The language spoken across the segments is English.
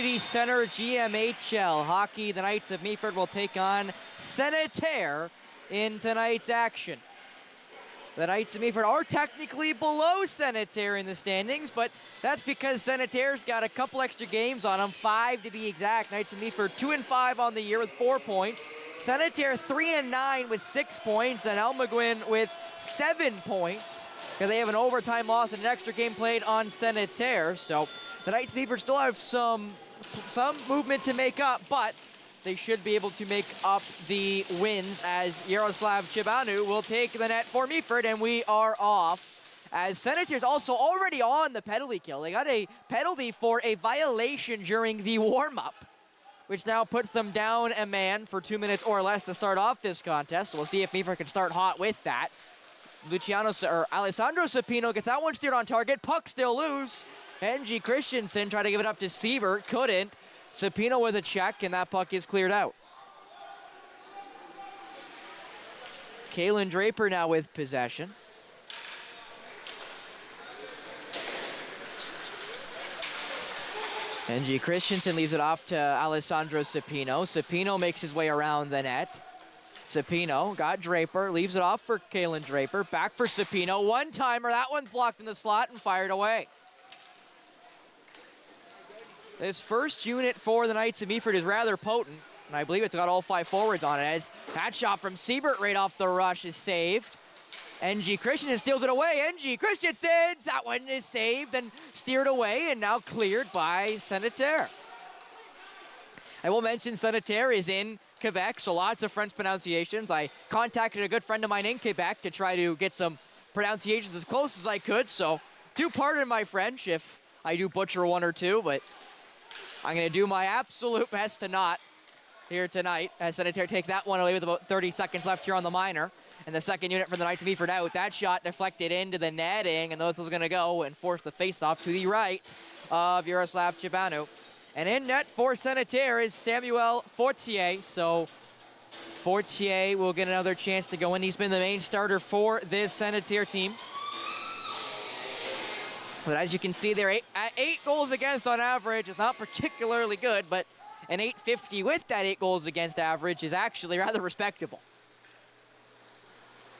Community Center GMHL Hockey. The Knights of Meaford will take on Senneterre in tonight's action. The Knights of Meaford are technically below Senneterre in the standings, but that's because Senneterre's got a couple extra games on them, 5 to be exact. Knights of Meaford 2-5 on the year with 4 points. Senneterre 3-9 with 6 points, and Elmagwin with 7 points because they have an overtime loss and an extra game played on Senneterre. So the Knights of Meaford still have some movement to make up, but they should be able to make up the wins as Yaroslav Chibanu will take the net for Meaford, and we are off. As Senneterre's also already on the penalty kill. They got a penalty for a violation during the warm-up, which now puts them down a man for 2 minutes or less to start off this contest. So we'll see if Meaford can start hot with that. Alessandro Sapino gets that one steered on target. Puck still loose. NG Christensen tried to give it up to Siebert, couldn't. Sapino with a check, and that puck is cleared out. Kalen Draper now with possession. NG Christensen leaves it off to Alessandro Sapino. Sapino makes his way around the net. Sapino got Draper, leaves it off for Kalen Draper. Back for Sapino. One-timer, that one's blocked in the slot and fired away. This first unit for the Knights of Meaford is rather potent, and I believe it's got all 5 forwards on it, as that shot from Siebert right off the rush is saved. NG Christensen steals it away. NG Christensen, that one is saved and steered away and now cleared by Senneterre. I will mention Senneterre is in Quebec, so lots of French pronunciations. I contacted a good friend of mine in Quebec to try to get some pronunciations as close as I could, so do pardon my French if I do butcher one or two, but I'm going to do my absolute best to not here tonight, as Senneterre takes that one away with about 30 seconds left here on the minor. And the second unit for the Knights of Meaford out. That shot deflected into the netting, and those was going to go and force the faceoff to the right of Yaroslav Chibanu. And in net for Senneterre is Samuel Fortier. So Fortier will get another chance to go in. He's been the main starter for this Senneterre team. But as you can see there, 8 goals against on average is not particularly good, but an .850 with that 8 goals against average is actually rather respectable.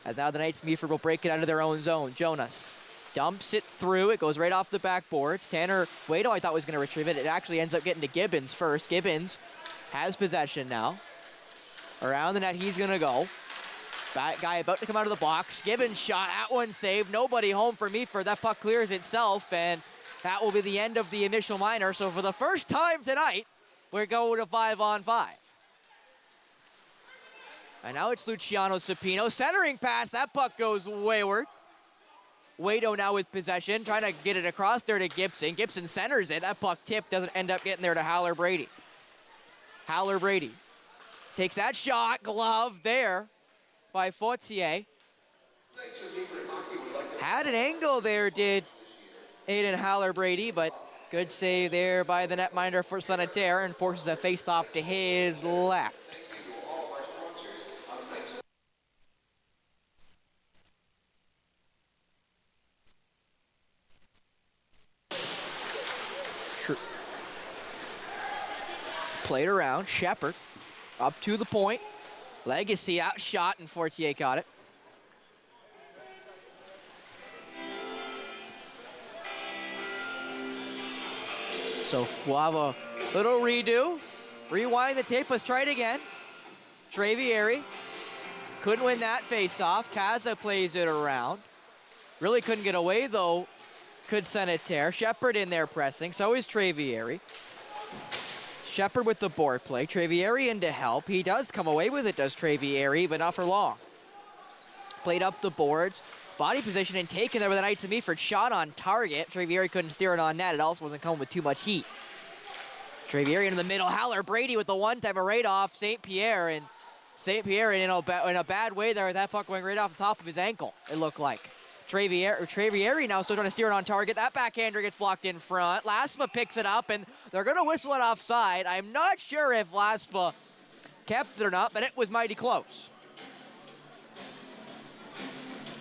As now the Knights of Meaford will break it out of their own zone. Jonas dumps it through. It goes right off the backboards. Tanner Waito, I thought, was going to retrieve it. It actually ends up getting to Gibbons first. Gibbons has possession now. Around the net he's going to go. That guy about to come out of the box. Gibbons shot. That one saved. Nobody home for Meaford. That puck clears itself, and that will be the end of the initial minor. So for the first time tonight, we're going to 5-on-5. And now it's Luciano Sapino. Centering pass. That puck goes wayward. Waito now with possession, trying to get it across there to Gibson. Gibson centers it. That puck tip doesn't end up getting there to Haller Brady. Haller Brady takes that shot. Glove there by Fortier. Had an angle there, did Aiden Haller Brady, but good save there by the netminder for Senneterre, and forces a face-off to his left. Played around. Shepard up to the point. Legacy outshot, and Fortier caught it. So we'll have a little redo. Rewind the tape. Let's try it again. Travieri couldn't win that face-off. Kaza plays it around. Really couldn't get away, though, could Senneterre. Shepard in there pressing. So is Travieri. Shepard with the board play. Travieri in to help. He does come away with it, does Travieri, but not for long. Played up the boards. Body position and taken there with a Knights of Meaford shot on target. Travieri couldn't steer it on net. It also wasn't coming with too much heat. Travieri into the middle. Haller Brady with the one-timer right off St. Pierre. And St. Pierre in a bad way there. That puck going right off the top of his ankle, it looked like. Travieri now still trying to steer it on target. That backhander gets blocked in front. Lasma picks it up, and they're going to whistle it offside. I'm not sure if Lasma kept it or not, but it was mighty close.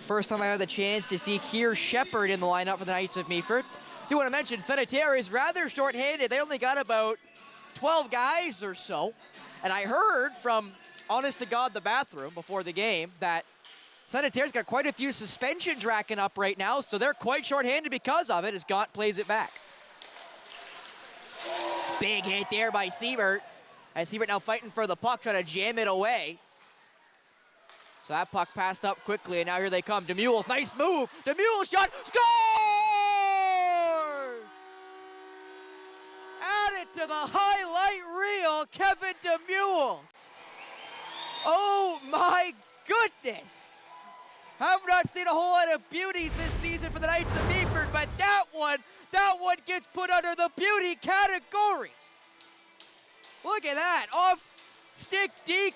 First time I had the chance to see Keir Shepard in the lineup for the Knights of Meaford. do want to mention, Senneterre is rather short-handed. They only got about 12 guys or so. And I heard from, honest to God, the bathroom before the game that Senneterre's got quite a few suspensions racking up right now, so they're quite short-handed because of it as Gott plays it back. Big hit there by Siebert. And Siebert now fighting for the puck, trying to jam it away. So that puck passed up quickly, and now here they come. DeMules, nice move. DeMules shot, scores! Added to the highlight reel, Kevin DeMules. Oh my goodness. Have not seen a whole lot of beauties this season for the Knights of Meaford, but that one gets put under the beauty category. Look at that, off stick deke,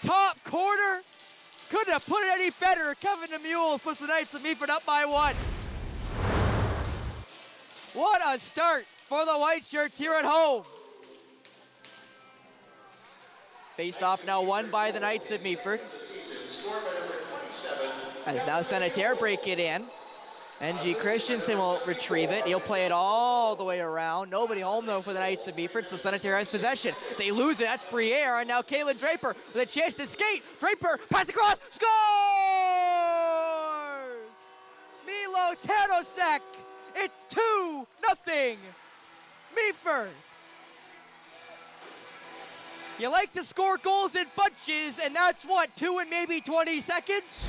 top corner. Couldn't have put it any better. Kevin DeMules puts the Knights of Meaford up by 1. What a start for the White Shirts here at home. Faced off now won by the Knights of Meaford. As now Senneterre break it in. NG Christensen will retrieve it. He'll play it all the way around. Nobody home, though, for the Knights of Meaford, so Senneterre has possession. They lose it. That's Briere, and now Kalen Draper with a chance to skate. Draper, pass across, scores! Milos Hanosek. It's 2-0. Meaford. You like to score goals in bunches, and that's what, 2 in maybe 20 seconds?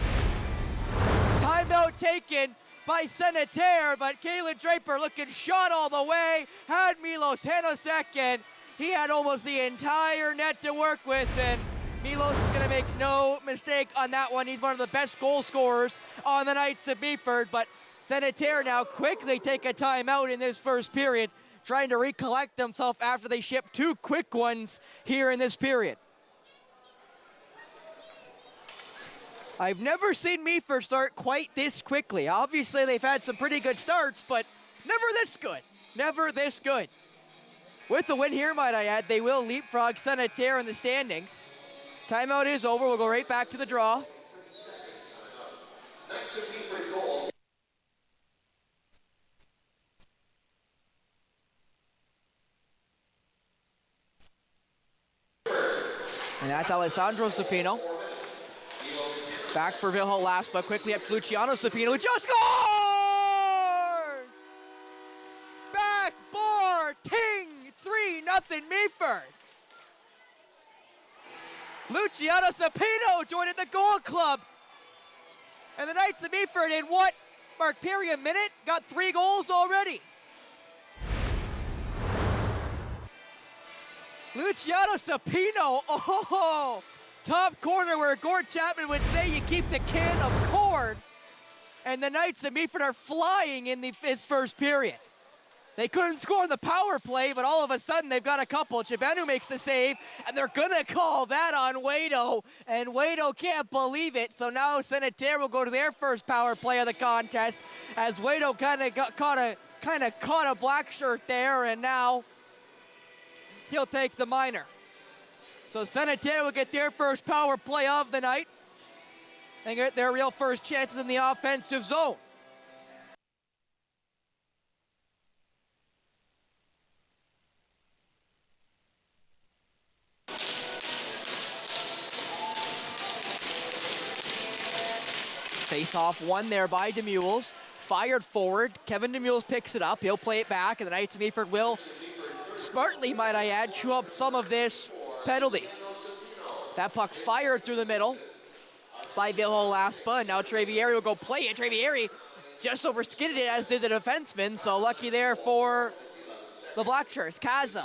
Timeout taken by Senneterre, but Kalen Draper looking shot all the way, had Milos Hanosek, and he had almost the entire net to work with, and Milos is going to make no mistake on that one. He's one of the best goal scorers on the Knights of Meaford, but Senneterre now quickly take a timeout in this first period, trying to recollect themselves after they shipped 2 quick ones here in this period. I've never seen Meaford start quite this quickly. Obviously, they've had some pretty good starts, but never this good. Never this good. With the win here, might I add, they will leapfrog Senneterre in the standings. Timeout is over. We'll go right back to the draw. And that's Alessandro Supino. Back for Vilho last, but quickly up to Luciano Supino, who just scores! Backboard, ting, 3-0 Meaford. Luciano Supino joining the goal club. And the Knights of Meaford in what, Mark Perry, a minute? Got 3 goals already. Luciano Supino, oh! Top corner where Gord Chapman would say you keep the can of corn. And the Knights of Meaford are flying in his first period. They couldn't score in the power play, but all of a sudden they've got a couple. Chibanu makes the save, and they're going to call that on Waito. And Waito can't believe it. So now Senneterre will go to their first power play of the contest as Waito kind of caught a black shirt there, and now he'll take the minor. So Senneterre will get their first power play of the night and get their real first chances in the offensive zone. Face-off won there by DeMules. Fired forward. Kevin DeMules picks it up. He'll play it back, and the Knights of Meaford will, smartly might I add, chew up some of this penalty. That puck fired through the middle by Vilho Laspa, and now Trevieri will go play it. Trevieri just over-skidded it, as did the defenseman, so lucky there for the Blackshirts. Kaza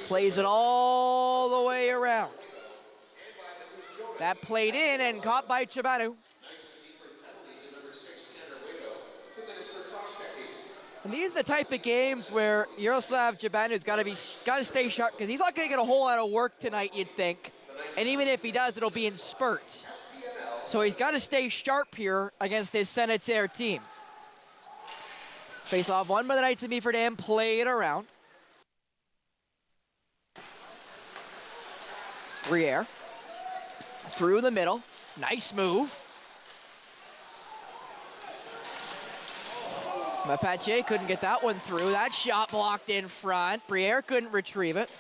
plays it all the way around. That played in and caught by Chibanu. And these are the type of games where Yaroslav Chibanu's got to stay sharp, because he's not going to get a whole lot of work tonight, you'd think. And even if he does, it'll be in spurts. So he's got to stay sharp here against this Senneterre team. Face-off won by the Knights of Meaford and play it around. Briere through the middle. Nice move. Mapache couldn't get that one through. That shot blocked in front. Briere couldn't retrieve it.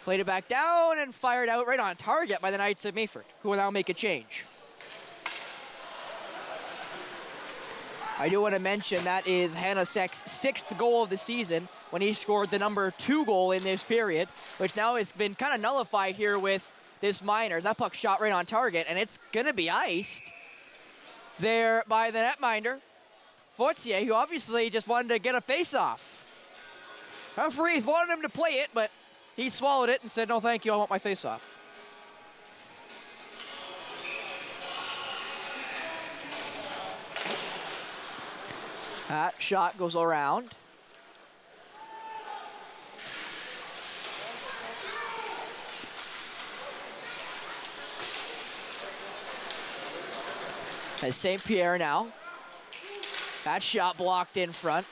Played it back down and fired out right on target by the Knights of Meaford, who will now make a change. I do want to mention that is Hannah Sek's 6th goal of the season when he scored the number 2 goal in this period, which now has been kind of nullified here with this Miners. That puck shot right on target, and it's going to be iced there by the netminder, Fortier, who obviously just wanted to get a face-off. Referees wanted him to play it, but he swallowed it and said, no, thank you, I want my face-off. That shot goes around. As St. Pierre now. That shot blocked in front.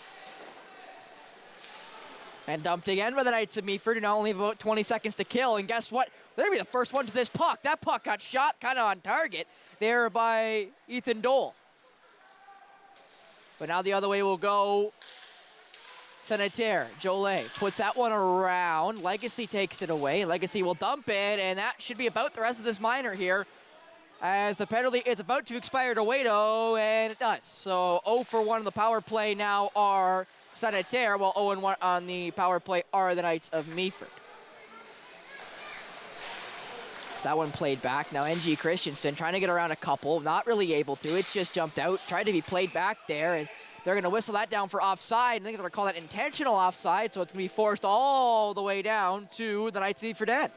And dumped again by the Knights of Meaford, who now only have about 20 seconds to kill. And guess what? They're going to be the first one to this puck. That puck got shot kind of on target there by Ethan Dole. But now the other way will go Senneterre. Jolet puts that one around. Legacy takes it away. Legacy will dump it, and that should be about the rest of this minor here, as the penalty is about to expire to Waito, and it does. So 0 for 1 on the power play now are Senneterre, while 0 and 1 on the power play are the Knights of Meaford. So that one played back. Now NG Christensen trying to get around a couple, not really able to. It's just jumped out. Tried to be played back there as they're going to whistle that down for offside. I think they're going to call that intentional offside, so it's going to be forced all the way down to the Knights of Meaford end.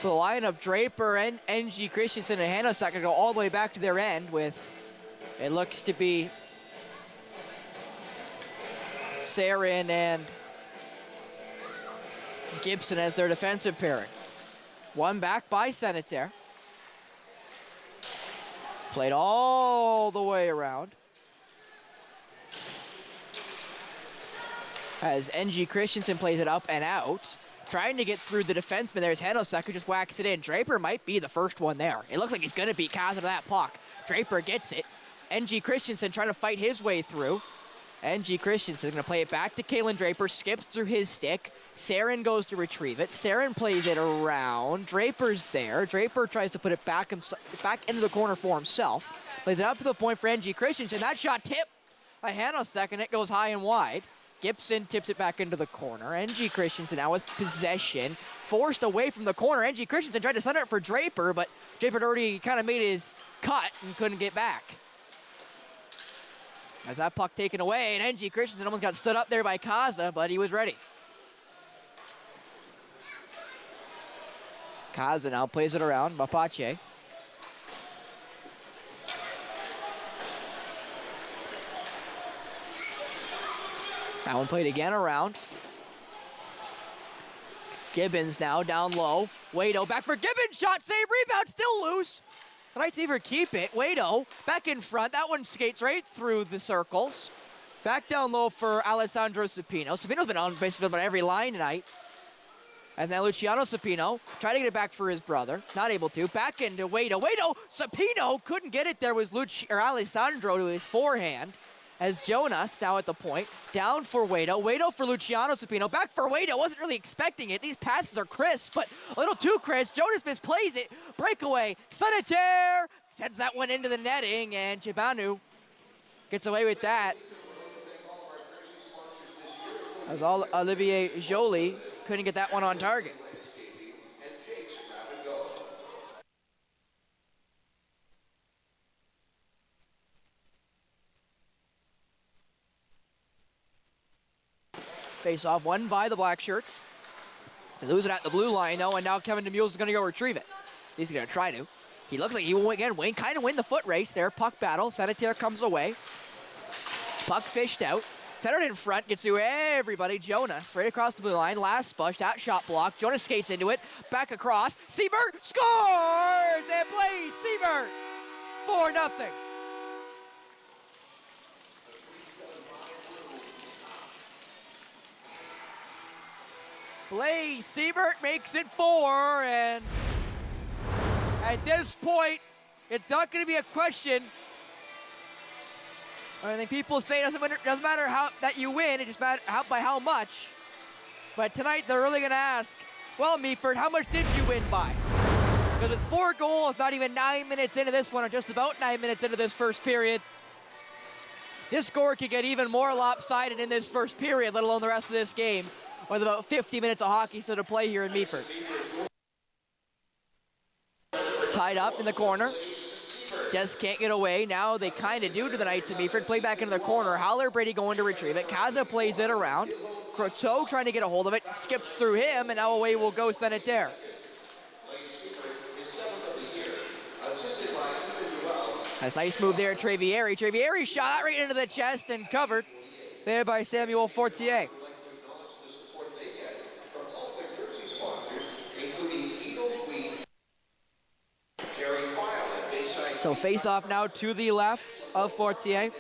So the line of Draper and NG Christensen and Hannah Sack go all the way back to their end with, it looks to be Sarin and Gibson as their defensive pairing. One back by Senneterre. Played all the way around. As NG Christensen plays it up and out. Trying to get through the defenseman. There's Hanosek, who just whacks it in. Draper might be the first one there. It looks like he's going to beat Kaz of that puck. Draper gets it. NG Christensen trying to fight his way through. NG Christensen going to play it back to Kalen Draper. Skips through his stick. Sarin goes to retrieve it. Sarin plays it around. Draper's there. Draper tries to put it back into the corner for himself. Plays it up to the point for NG Christensen. That shot tipped by Hanosek, and it goes high and wide. Gibson tips it back into the corner. NG Christensen now with possession. Forced away from the corner. NG Christensen tried to center it for Draper, but Draper had already kind of made his cut and couldn't get back. As that puck taken away, and NG Christensen almost got stood up there by Kaza, but he was ready. Kaza now plays it around. Mapache. That one played again around. Gibbons now down low. Waito back for Gibbons. Shot, save, rebound, still loose. The Knights even keep it. Waito back in front. That one skates right through the circles. Back down low for Alessandro Cepino. Cepino's been on basically on every line tonight. As now Luciano Cepino trying to get it back for his brother. Not able to. Back into Waito. Waito! Cepino couldn't get it. There was Alessandro to his forehand. As Jonas now at the point, down for Waito. Waito for Luciano Cepino. Back for Waito. Wasn't really expecting it. These passes are crisp, but a little too crisp. Jonas misplays it. Breakaway. Senneterre sends that one into the netting, and Chibanu gets away with that. As Olivier Joly couldn't get that one on target. Face off won by the Black Shirts. They lose it at the blue line though, and now Kevin DeMules is going to go retrieve it. He's going to try to. He looks like he will again kind of win the foot race there. Puck battle. Senneterre comes away. Puck fished out. Centered in front, gets through everybody. Jonas right across the blue line. Last push, that shot blocked. Jonas skates into it. Back across. Siebert scores! And Blaze Siebert 4-0. Blaze Siebert makes it 4, and At this point, it's not going to be a question. I think people say it doesn't matter how that you win, it just matters by how much. But tonight they're really going to ask, well, Meaford, how much did you win by? Because with 4 goals, not even 9 minutes into this one, or just about 9 minutes into this first period, this score could get even more lopsided in this first period, let alone the rest of this game, with about 50 minutes of hockey still to play here in Meaford. Tied up in the corner. Just can't get away. Now they kind of do to the Knights of Meaford. Play back into the corner. Haller Brady going to retrieve it. Kaza plays it around. Croteau trying to get a hold of it. Skips through him, and now away will go Senneterre. That's a nice move there, Trevieri. Trevieri shot right into the chest and covered there by Samuel Fortier. So face off now to the left of Fortier.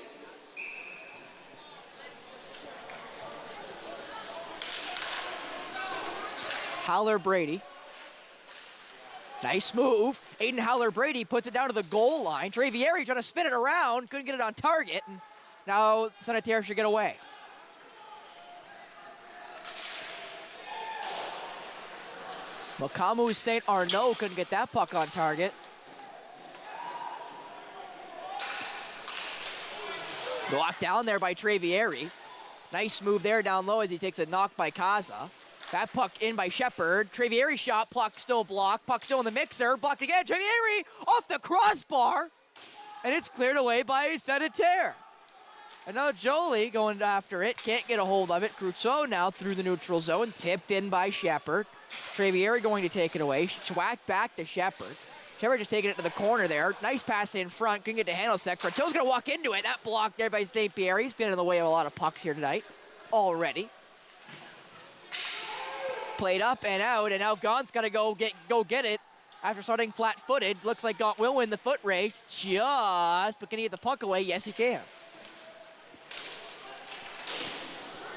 Haller Brady. Nice move. Aiden Haller Brady puts it down to the goal line. Trevieri trying to spin it around, couldn't get it on target, and now Senneterre should get away. Makamu St. Arnaud couldn't get that puck on target. Blocked down there by Trevieri. Nice move there down low as he takes a knock by Kaza. That puck in by Shepard. Trevieri shot, puck still blocked. Puck still in the mixer. Blocked again. Trevieri off the crossbar. And it's cleared away by Senneterre. And now Jolie going after it. Can't get a hold of it. Croteau now through the neutral zone. Tipped in by Shepard. Trevieri going to take it away. Schwack back to Shepard. Shepard just taking it to the corner there. Nice pass in front. Couldn't get to Handelsek. Croteau's going to walk into it. That blocked there by St. Pierre. He's been in the way of a lot of pucks here tonight already. Played up and out, and now Gaunt's got to go get it after starting flat-footed. Looks like Gaunt will win the foot race but can he get the puck away? Yes, he can.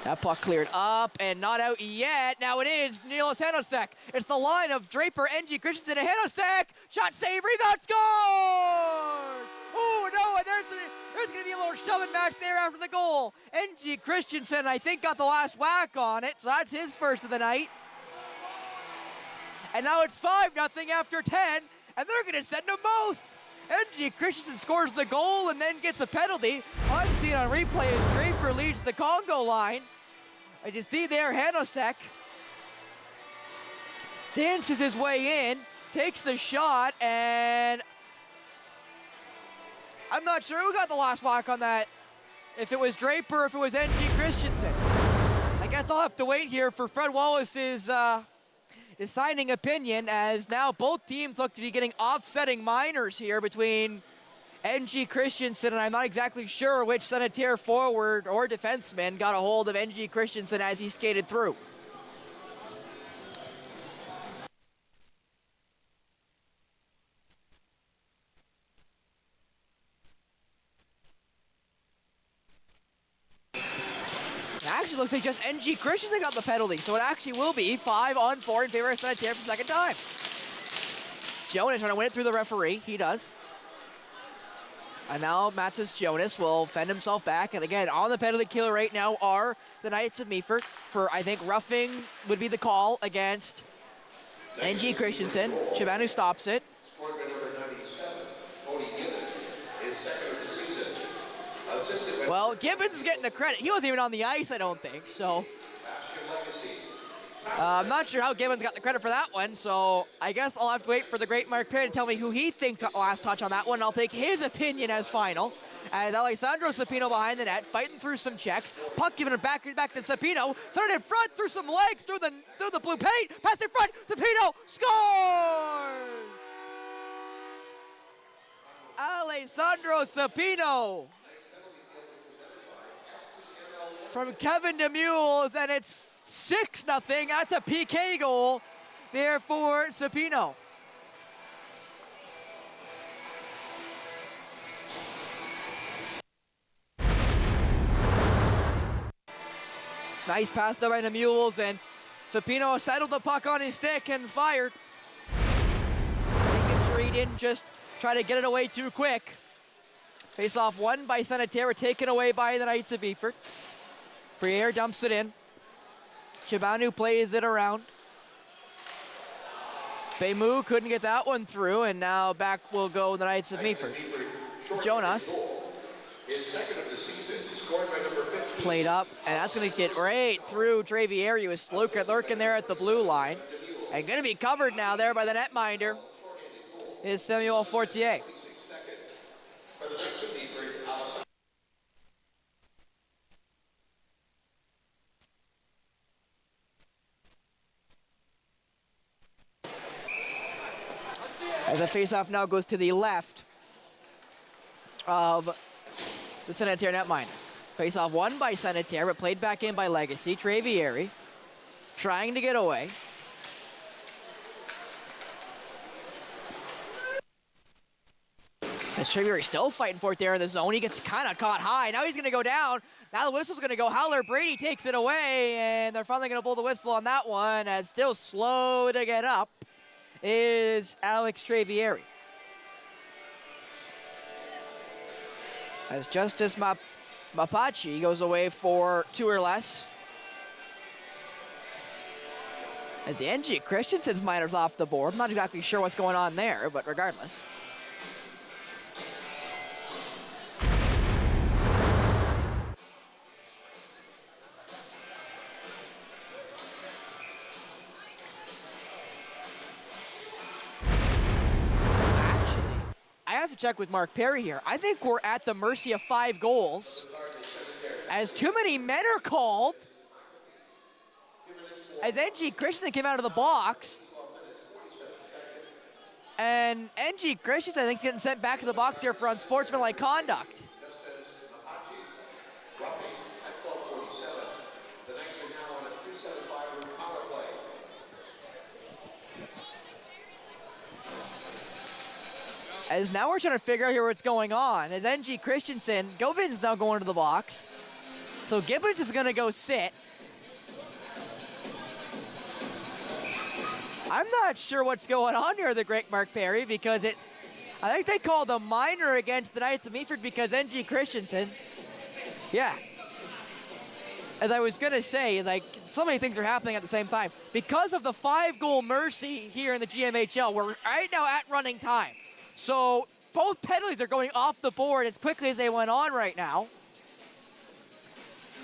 That puck cleared up and not out yet. Now it is Niels Handelsek. It's the line of Draper, NG Christensen, and Handelsek. Shot, save, rebound, scores! Oh, no, and there's going to be a little shoving match there after the goal. NG Christensen, I think, got the last whack on it, so that's his first of the night. And now it's 5-0 after 10, and they're going to send them both. NG Christensen scores the goal and then gets a penalty. All I'm seeing on replay is Draper leads the Congo line. As you see there, Handelsek dances his way in, takes the shot, and I'm not sure who got the last walk on that. If it was Draper, if it was NG Christensen. I guess I'll have to wait here for Fred Wallace's deciding opinion, as now both teams look to be getting offsetting minors here between NG Christensen, and I'm not exactly sure which Senneterre forward or defenseman got a hold of NG Christensen as he skated through. Actually looks like just NG Christensen got the penalty, so it actually will be 5-on-4 in favor of Senneterre for the second time. Jonas trying to win it through the referee. He does. And now Matas Jonas will fend himself back. And again, on the penalty kill right now are the Knights of Meaford for, I think, roughing would be the call against NG Christensen. Shibanu stops it. Well, Gibbons is getting the credit. He wasn't even on the ice, I don't think, so. I'm not sure how Gibbons got the credit for that one, so I guess I'll have to wait for the great Mark Perry to tell me who he thinks got the last touch on that one. I'll take his opinion as final. As Alessandro Sapino behind the net, fighting through some checks. Puck giving it back to Sapino. Started in front, through some legs, through the blue paint. Pass in front, Sapino scores! Alessandro Sapino from Kevin DeMules, and it's 6-0. That's a PK goal there for Sapino. Nice pass there by DeMules, and Sapino settled the puck on his stick and fired. Making sure or he didn't just try to get it away too quick. Face-off won by Senneterre, taken away by the Knights of Meaford. Briere dumps it in. Chibanu plays it around. Bemu couldn't get that one through, and now back will go the Knights of Meaford. Jonas played up, and that's going to get right through Travieri, who was lurking there at the blue line. And going to be covered now there by the netminder is Samuel Fortier. As the faceoff now goes to the left of the Senneterre netminder. Faceoff won by Senneterre, but played back in by Legacy. Travieri trying to get away. As Travieri still fighting for it there in the zone. He gets kind of caught high. Now he's going to go down. Now the whistle's going to go howler. Brady takes it away, and they're finally going to blow the whistle on that one. As still slow to get up is Alex Travieri. As Justice Mapachi goes away for 2 or less. As the NG Christensen's minor's off the board. I'm not exactly sure what's going on there, but regardless. I have to check with Mark Perry here. I think we're at the mercy of 5 goals, as too many men are called. As NG Christensen came out of the box, and NG Christensen, I think, is getting sent back to the box here for unsportsmanlike conduct. As now we're trying to figure out here what's going on. As NG Christensen, Govin's now going to the box. So Gibbons is going to go sit. I'm not sure what's going on here, the great Mark Perry, because I think they called a minor against the Knights of Meaford because NG Christensen, yeah. As I was going to say, like, so many things are happening at the same time. Because of the 5-goal mercy here in the GMHL, we're right now at running time. So both penalties are going off the board as quickly as they went on right now.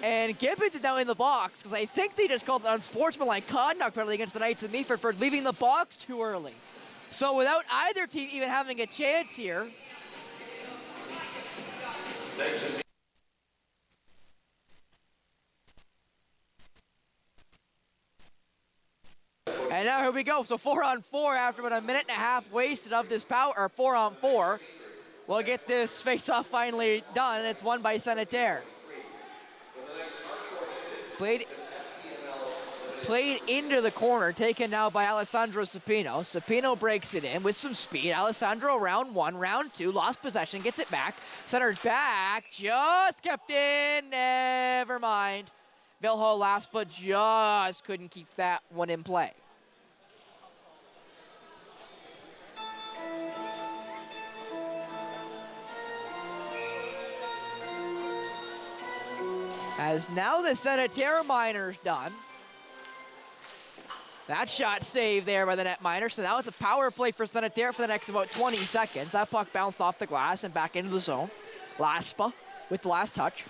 And Gibbons is now in the box because I think they just called an unsportsmanlike conduct penalty against the Knights of Meaford for leaving the box too early. So without either team even having a chance here. And now here we go. So 4-on-4 after about a minute and a half wasted of this power, or 4-on-4. We'll get this face-off finally done. It's won by Senneterre. Played into the corner, taken now by Alessandro Supino. Supino breaks it in with some speed. Alessandro round 1, round 2, lost possession, gets it back. Centered back, just kept in, never mind. Vilho last, but just couldn't keep that one in play. As now the Senneterre minor's done. That shot saved there by the netminder. So now it's a power play for Senneterre for the next about 20 seconds. That puck bounced off the glass and back into the zone. Laspa with the last touch.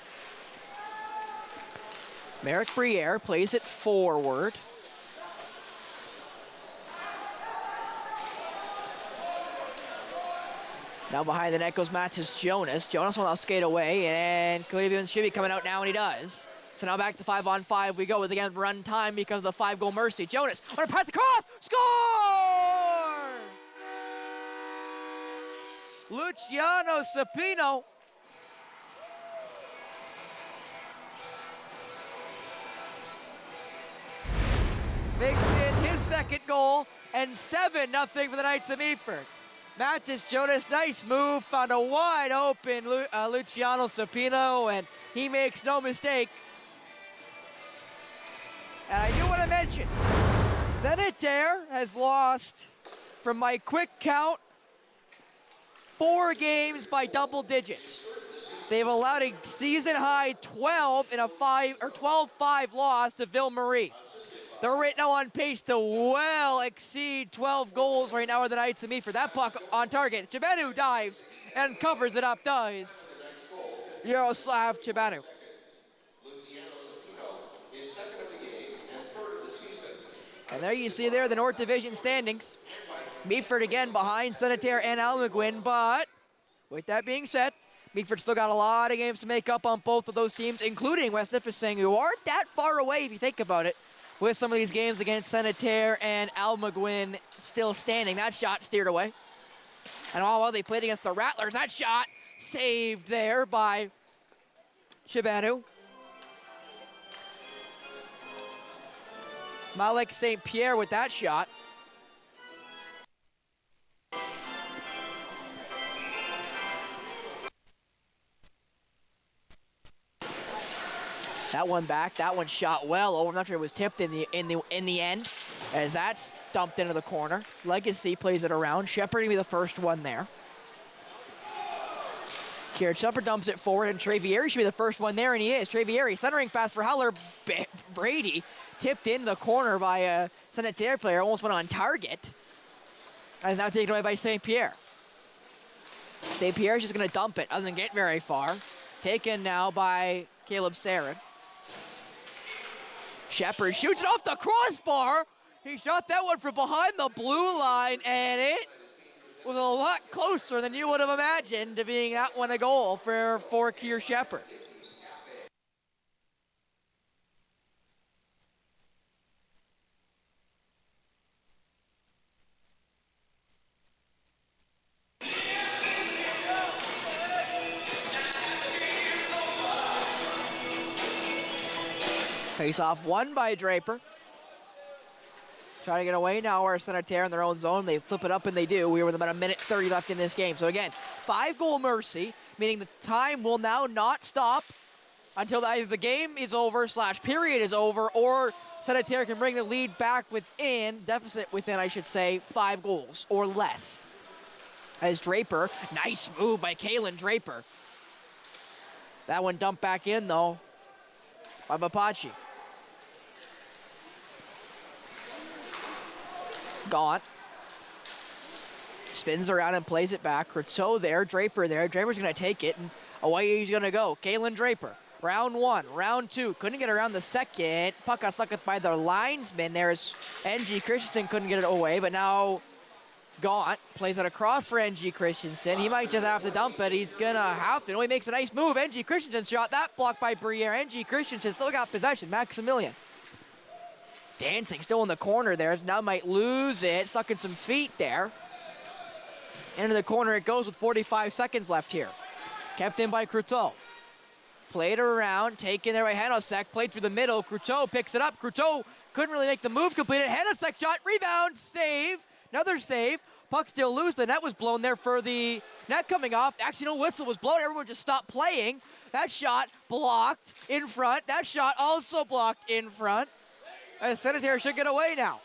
Merrick Briere plays it forward. Now behind the net goes Matis Jonas. Jonas will now skate away, and Cleveland should be coming out now, and he does. So now back to 5-on-5 we go with, again, run time because of the 5-goal mercy. Jonas, on a pass across, scores! Luciano Supino. Makes it his second goal, and 7-0 for the Knights of Meaford. Matis Jonas, nice move, found a wide open Luciano Supino, and he makes no mistake. And I do want to mention, Senneterre has lost, from my quick count, 4 games by double digits. They've allowed a season-high 12 in a 12-5 loss to Ville Marie. They're right now on pace to well exceed 12 goals right now with the Knights of Meaford. That puck on target. Chibanu dives and covers it up, does Yaroslav Chibanu. And there you see there the North Division standings. Meaford again behind Senneterre and Almaguin, but with that being said, Meaford still got a lot of games to make up on both of those teams, including West Nipissing, who aren't that far away if you think about it, with some of these games against Senneterre and Almaguin still standing. That shot steered away. And while they played against the Rattlers, that shot saved there by Chibanu. Malek St. Pierre with that shot. That one back, that one shot well over. I'm not sure it was tipped in the end, as that's dumped into the corner. Legacy plays it around. Shepard gonna be the first one there. Kieran Shepard dumps it forward, and Trevieri should be the first one there, and he is. Trevieri centering pass for Heller. Brady tipped in the corner by a Senneterre player, almost went on target. And is now taken away by St. Pierre. St. Pierre's just gonna dump it, doesn't get very far. Taken now by Caleb Sarin. Shepard shoots it off the crossbar. He shot that one from behind the blue line, and it was a lot closer than you would have imagined to being that one a goal for Kier Shepard. Face-off won by Draper. Trying to get away now where Senneterre in their own zone. They flip it up, and they do. We were with about a minute 30 left in this game. So again, 5-goal mercy, meaning the time will now not stop until either the game is over / period is over, or Senneterre can bring the lead back deficit within, I should say, 5 goals or less. As Draper, nice move by Kalen Draper. That one dumped back in, though, by Mapachi. Gaunt spins around and plays it back. Croteau there, Draper there. Draper's going to take it, and away he's going to go. Kalen Draper, round 1, round 2. Couldn't get around the second. Puck got stuck by the linesman. There's NG Christensen, couldn't get it away, but now Gaunt plays it across for NG Christensen. He might just have to dump it. He's going to have to. Oh, he makes a nice move. NG Christensen shot. That blocked by Briere. NG Christensen still got possession. Maximilian dancing still in the corner there. Now might lose it. Stuck in some feet there. Into the corner it goes with 45 seconds left here. Kept in by Croteau. Played around. Taken there by Hanosek. Played through the middle. Croteau picks it up. Croteau couldn't really make the move completed. Hanosek shot. Rebound. Save. Another save. Puck still loose. The net was blown there for the net coming off. Actually, no whistle was blown. Everyone just stopped playing. That shot blocked in front. That shot also blocked in front. Senneterre should get away now.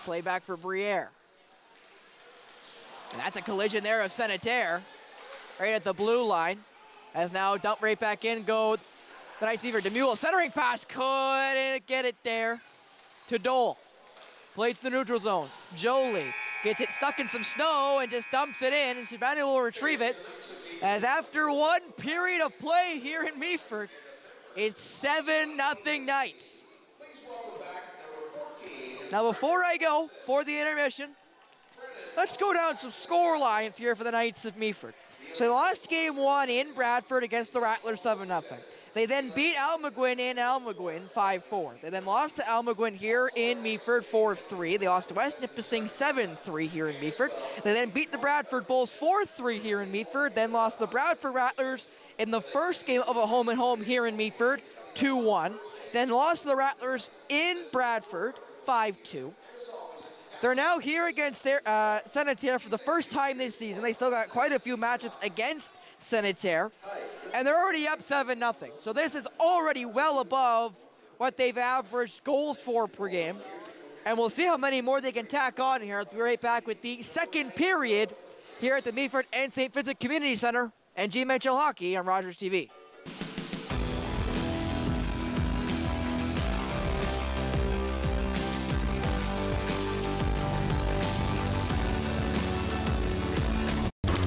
Play back for Briere. And that's a collision there of Senneterre. Right at the blue line. As now dump right back in go the Knights of Meaford. DeMule centering pass. Couldn't get it there to Dole. Played to the neutral zone. Jolie gets it stuck in some snow and just dumps it in. And Shibanu will retrieve it. As after one period of play here in Meaford, it's 7-0 Knights. Now before I go for the intermission, let's go down some score lines here for the Knights of Meaford. So they lost game 1 in Bradford against the Rattlers 7-0. They then beat Almaguin in Almaguin 5-4. They then lost to Almaguin here in Meaford 4-3. They lost to West Nipissing 7-3 here in Meaford. They then beat the Bradford Bulls 4-3 here in Meaford. Then lost the Bradford Rattlers in the first game of a home-and-home here in Meaford 2-1. Then lost to the Rattlers in Bradford 5-2. They're now here against Senneterre for the first time this season. They still got quite a few matchups against Senneterre. And they're already up 7-0. So this is already well above what they've averaged goals for per game. And we'll see how many more they can tack on here. We'll be right back with the second period here at the Meaford and St. Vincent Community Center and GMHL Hockey on Rogers TV.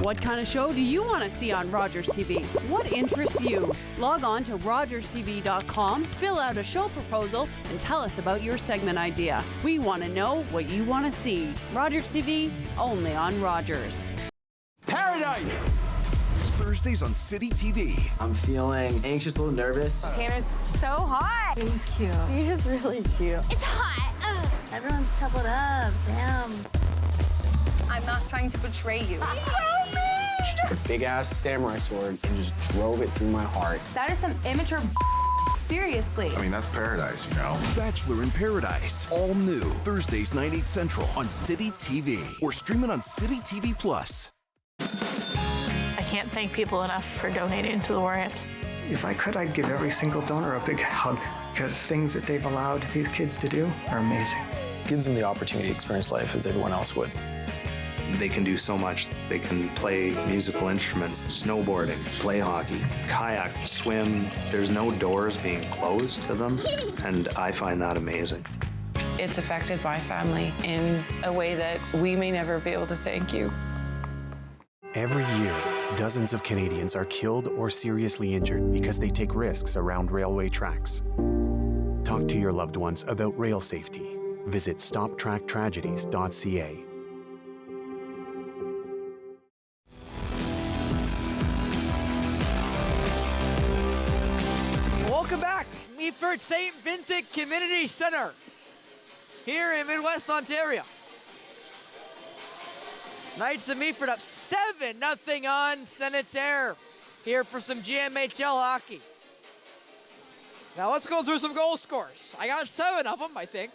What kind of show do you want to see on Rogers TV? What interests you? Log on to rogerstv.com, fill out a show proposal, and tell us about your segment idea. We want to know what you want to see. Rogers TV, only on Rogers. Paradise! Thursdays on City TV. I'm feeling anxious, a little nervous. Tanner's so hot. He's cute. He is really cute. It's hot. Everyone's coupled up. Damn. I'm not trying to betray you. She took a big-ass samurai sword and just drove it through my heart. That is some immature seriously. I mean, that's paradise, you know? Bachelor in Paradise. All new. Thursdays, 9, 8 central on City TV. Or stream it on City TV Plus. I can't thank people enough for donating to the War Hymns. If I could, I'd give every single donor a big hug, because things that they've allowed these kids to do are amazing. It gives them the opportunity to experience life as everyone else would. They can do so much. They can play musical instruments, snowboarding, play hockey, kayak, swim. There's no doors being closed to them, and I find that amazing. It's affected my family in a way that we may never be able to thank you. Every year, dozens of Canadians are killed or seriously injured because they take risks around railway tracks. Talk to your loved ones about rail safety. Visit stoptracktragedies.ca. Welcome back, Meaford St. Vincent Community Center here in Midwest Ontario. Knights of Meaford up 7-0 on Senneterre here for some GMHL hockey. Now let's go through some goal scores. I got 7 of them, I think.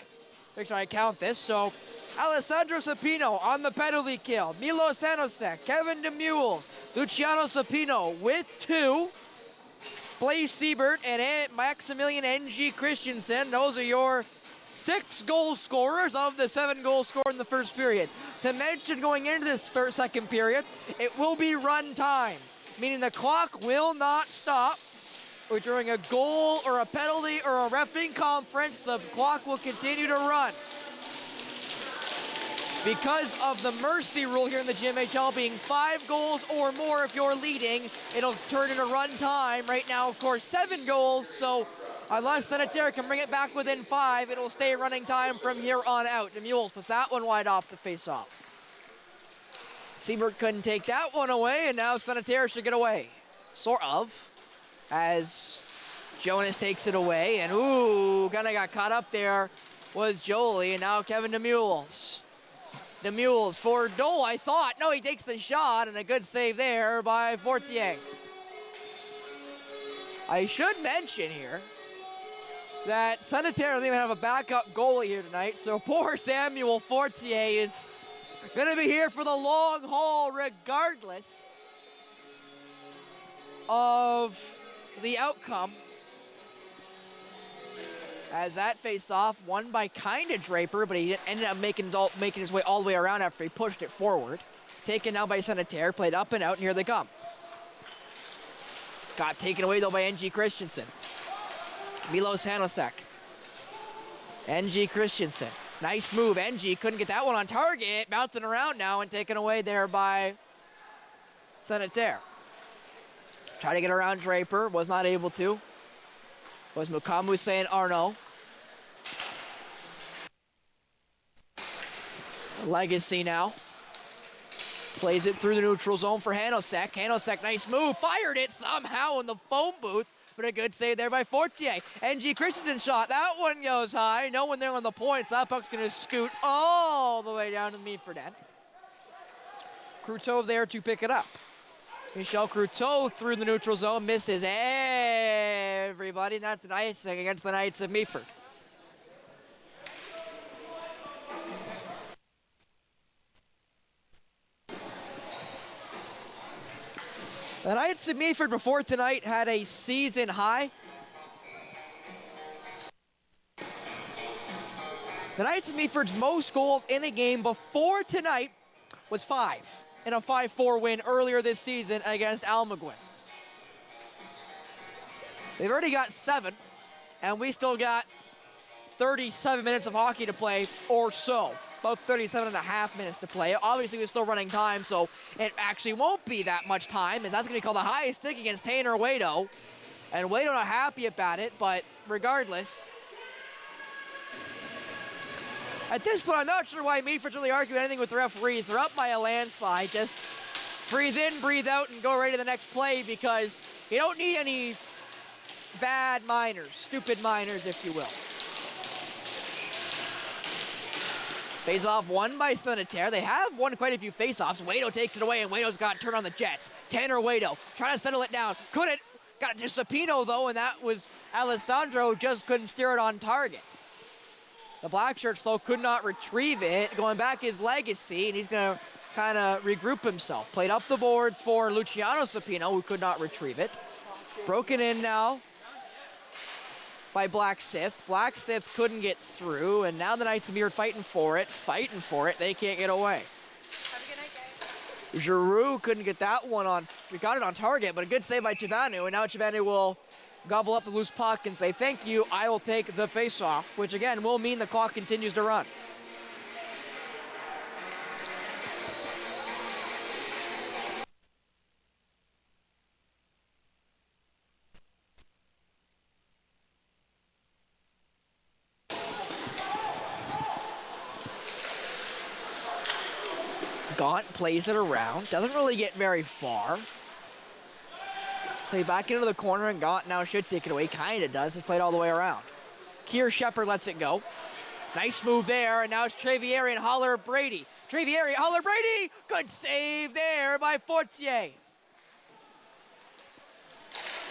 Make sure I count this. So Alessandro Sapino on the penalty kill. Milo Sanosek, Kevin DeMules, Luciano Sapino with 2. Blaise Siebert and Maximilian N.G. Christensen. Those are your 6 goal scorers of the 7 goals scored in the first period. To mention going into this second period, it will be run time, meaning the clock will not stop. Or during a goal or a penalty or a reffing conference, the clock will continue to run. Because of the mercy rule here in the GMHL being 5 goals or more if you're leading, it'll turn into run time. Right now, of course, 7 goals, so unless Senneterre can bring it back within 5, it'll stay running time from here on out. DeMules puts that one wide off the face-off. Siebert couldn't take that one away, and now Senneterre should get away. Sort of. As Jonas takes it away, and ooh, kind of got caught up there was Jolie, and now Kevin DeMules. DeMules for Dole, I thought. No, he takes the shot, and a good save there by Fortier. I should mention here that Senneterre doesn't even have a backup goalie here tonight, so poor Samuel Fortier is going to be here for the long haul regardless of the outcome. As that face-off won by kinda Draper, but he ended up making his way all the way around after he pushed it forward. Taken now by Senneterre, played up and out, and here they come. Got taken away though by N.G. Christensen. Milos Hanosek. N.G. Christensen. Nice move. N.G. couldn't get that one on target. Bouncing around now and taken away there by Senneterre. Tried to get around Draper. Was not able to. Was Mukamu saying Arno. Legacy now. Plays it through the neutral zone for Hanosek. Hanosek, nice move. Fired it somehow in the phone booth. But a good save there by Fortier. N.G. Christensen shot. That one goes high. No one there on the points. That puck's going to scoot all the way down to the Meaford end. Croteau there to pick it up. Michel Croteau through the neutral zone. Misses everybody. And that's an icing against the Knights of Meaford. The Knights of Meaford before tonight had a season high The Knights of Meaford's most goals in a game before tonight was 5 in a 5-4 win earlier this season against Almaguin. They've already got 7, and we still got 37 minutes of hockey to play or so. About 37 and a half minutes to play. Obviously, we're still running time, so it actually won't be that much time, as that's going to be called the highest stick against Tanner Wado. And Wado not happy about it, but regardless, at this point, I'm not sure why Meaford's really arguing anything with the referees. They're up by a landslide. Just breathe in, breathe out, and go right to the next play, because you don't need any bad minors, stupid minors, if you will. Face-off won by Senneterre. They have won quite a few face-offs. Wado takes it away, and Wado's got turned on the Jets. Tanner Wado trying to settle it down. Couldn't. Got it to Sapino, though, and that was Alessandro, just couldn't steer it on target. The black shirts, though, could not retrieve it. Going back is Legacy, and he's going to kind of regroup himself. Played up the boards for Luciano Sapino, who could not retrieve it. Broken in now by Black Sith. Black Sith couldn't get through, and now the Knights of Meaford fighting for it. They can't get away. Giroux couldn't get that one on. We got it on target, but a good save by Chibanu, and now Chibanu will gobble up the loose puck and say, thank you, I will take the face-off, which again will mean the clock continues to run. Gaunt plays it around, doesn't really get very far. Play back into the corner, and Gaunt now should take it away. Kinda does. He played all the way around. Keir Shepard lets it go. Nice move there, and now it's Trevieri and Holler Brady. Trevieri, Holler Brady! Good save there by Fortier.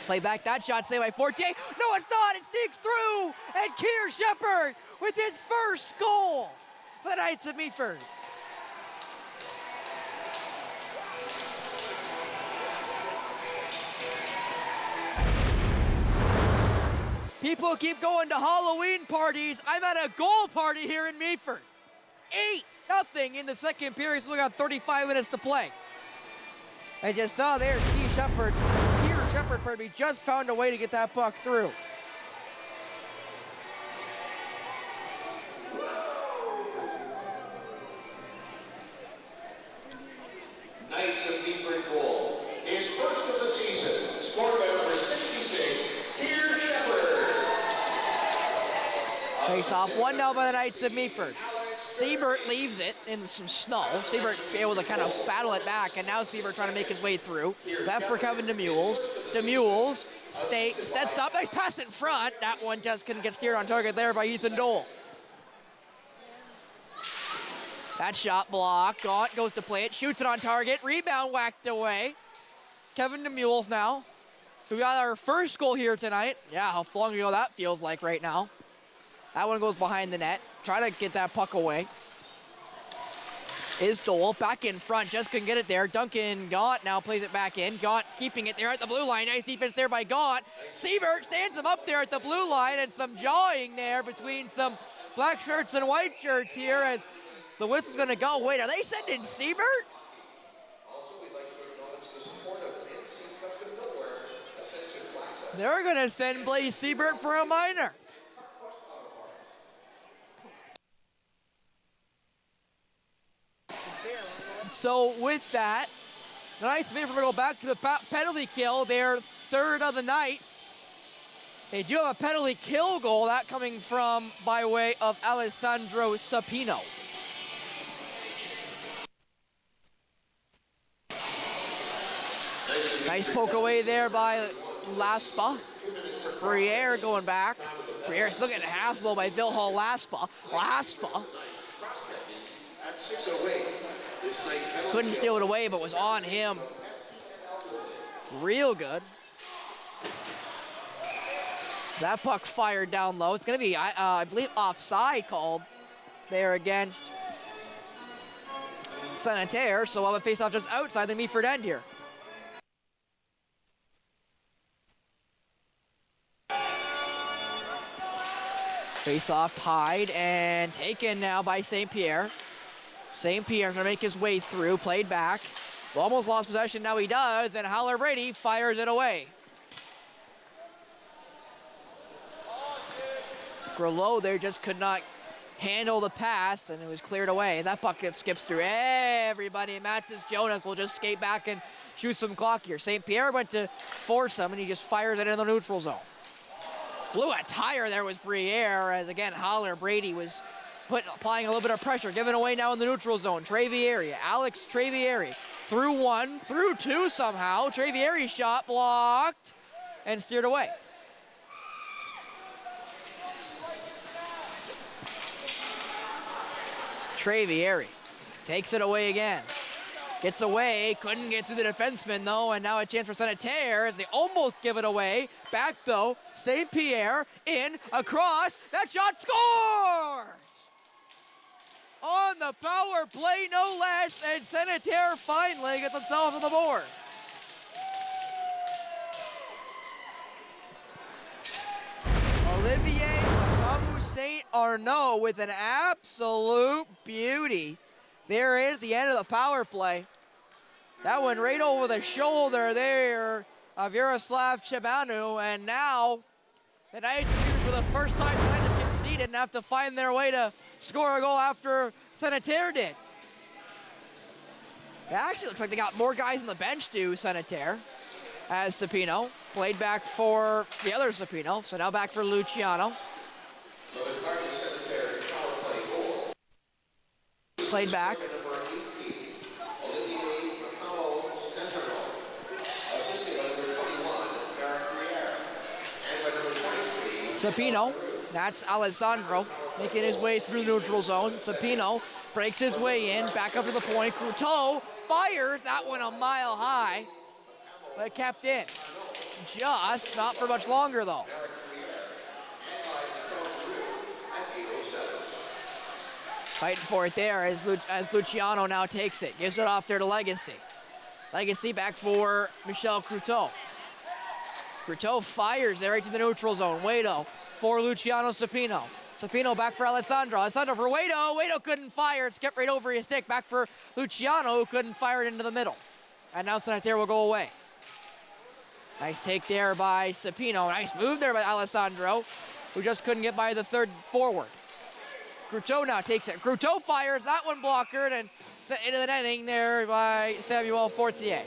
Play back that shot, saved by Fortier. No, it's not! It sneaks through! And Keir Shepard with his first goal for the Knights of Meaford. People keep going to Halloween parties. I'm at a goal party here in Meaford. 8-0 in the second period, so we got 35 minutes to play. As you saw there, Keir Shepard just found a way to get that puck through. Knights of Meaford goal. His first of the season, scored by number 66, Keir Shepard. Face-off, 1-0 by the Knights of Meaford. Siebert leaves it in some snow. Siebert able to kind of battle it back, and now Siebert trying to make his way through. Left for Kevin Demules. Demules sets up, nice pass in front. That one just couldn't get steered on target there by Ethan Dole. That shot blocked. Gaunt goes to play it, shoots it on target. Rebound whacked away. Kevin Demules now. We got our first goal here tonight. Yeah, how long ago that feels like right now. That one goes behind the net. Try to get that puck away. Is Dole back in front, just couldn't get it there. Duncan Gaunt now plays it back in. Gaunt keeping it there at the blue line. Nice defense there by Gaunt. Siebert stands him up there at the blue line, and some jawing there between some black shirts and white shirts here as the whistle's gonna go. Wait, are they sending Siebert? They're gonna send Blaze Siebert for a minor. So with that, the Knights of Meaford go back to the penalty kill, their third of the night. They do have a penalty kill goal, that coming from by way of Alessandro Sapino. Nice poke away there by Laspa. Briere going back. Briere's looking at Haslow by Vilhall Laspa. Laspa couldn't steal it away, but was on him. Real good. That puck fired down low. It's going to be, I believe, offside called there against Senneterre. So we'll have a face-off just outside the Meaford end here. Face-off tied and taken now by St. Pierre. St. Pierre gonna make his way through, played back. Almost lost possession, now he does, and Haller Brady fires it away. Grelot there just could not handle the pass, and it was cleared away. That puck skips through everybody. Mattis Jonas will just skate back and shoot some clock here. St. Pierre went to force him, and he just fires it in the neutral zone. Blew a tire there was Briere, as again, Haller Brady was applying a little bit of pressure, giving away now in the neutral zone. Trevieri, Alex Trevieri, through one, through two somehow. Trevieri shot blocked and steered away. Trevieri takes it away again. Gets away, couldn't get through the defenseman though, and now a chance for Senneterre as they almost give it away. Back though, St. Pierre in, across, that shot scores! On the power play, no less, and Senneterre finally get themselves on the board. Olivier St. Arnaud with an absolute beauty. There is the end of the power play. That one right over the shoulder there of Yaroslav Chebanu, and now the Knights for the first time tonight have conceded and have to find their way to score a goal after Senneterre did. It actually looks like they got more guys on the bench to Senneterre, as Sapino played back for the other Sapino, so now back for Luciano. Played back. Sapino, that's Alessandro, making his way through neutral zone. Sapino breaks his way in, back up to the point. Croteau fires that one a mile high, but kept in. Just not for much longer though. Fighting for it there as Luciano now takes it. Gives it off there to Legacy. Legacy back for Michel Croteau. Croteau fires there right to the neutral zone. Waito for Luciano Sapino. Sapino back for Alessandro. Alessandro for Waito. Waito couldn't fire. It skipped right over his stick. Back for Luciano, who couldn't fire it into the middle. And now Senneterre will go away. Nice take there by Sapino. Nice move there by Alessandro, who just couldn't get by the third forward. Croteau now takes it. Croteau fires. That one blockered and set into the netting there by Samuel Fortier.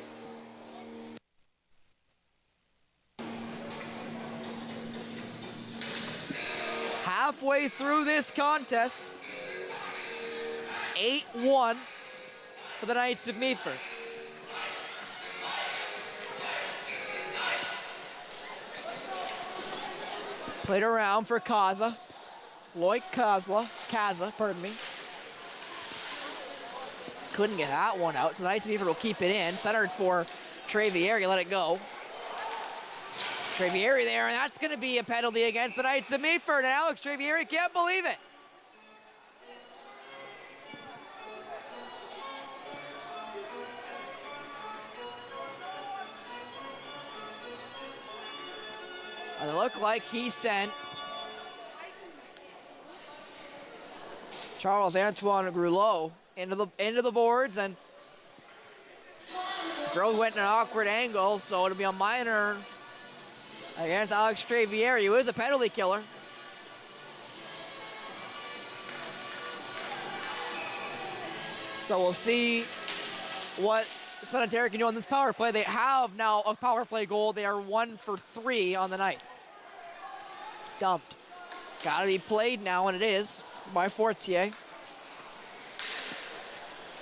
Halfway through this contest, 8-1 for the Knights of Meaford. Played around for Kaza. Loic Kaza, pardon me. Couldn't get that one out, so the Knights of Meaford will keep it in. Centered for Trevieri, let it go. Trevieri there, and that's going to be a penalty against the Knights of Meaford, and Alex Trevieri can't believe it. And it looked like he sent Charles-Antoine Grelot into the boards, and Grelot went in an awkward angle, so it'll be a minor against Alex Trevieri, who is a penalty killer. So we'll see what Senneterre can do on this power play. They have now a power play goal. They are 1 for 3 on the night. Dumped. Gotta be played now, and it is by Fortier.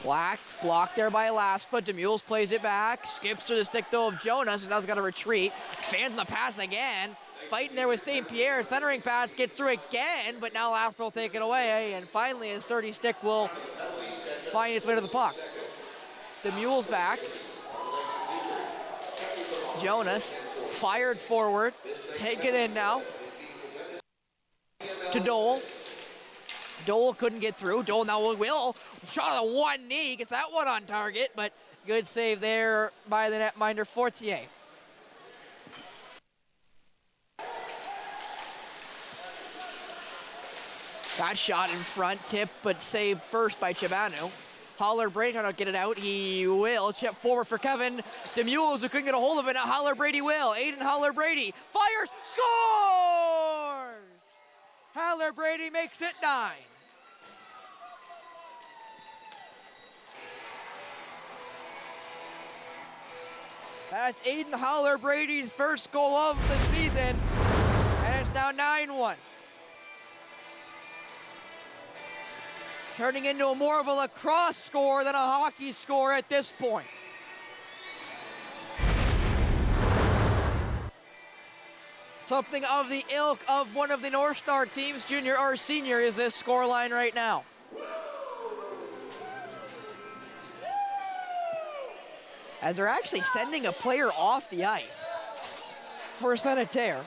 Blocked there by Laspa. Demules plays it back. Skips to the stick though of Jonas, and now's got to retreat. Fans the pass again. Fighting there with St. Pierre. Centering pass gets through again, but now Laspa will take it away, and finally a sturdy stick will find its way to the puck. Demules back. Jonas fired forward. Take it in now to Dole. Dole couldn't get through. Dole now will. Shot on one knee. Gets that one on target, but good save there by the netminder Fortier. That shot in front, tip, but saved first by Chibanu. Holler Brady trying to get it out. He will. Chip forward for Kevin DeMules, who couldn't get a hold of it. Now Holler Brady will. Aiden Holler Brady fires, scores! Holler Brady makes it 9. That's Aiden Holler Brady's first goal of the season, and it's now 9-1. Turning into more of a lacrosse score than a hockey score at this point. Something of the ilk of one of the North Star teams, junior or senior, is this scoreline right now. As they're actually sending a player off the ice for Senneterre.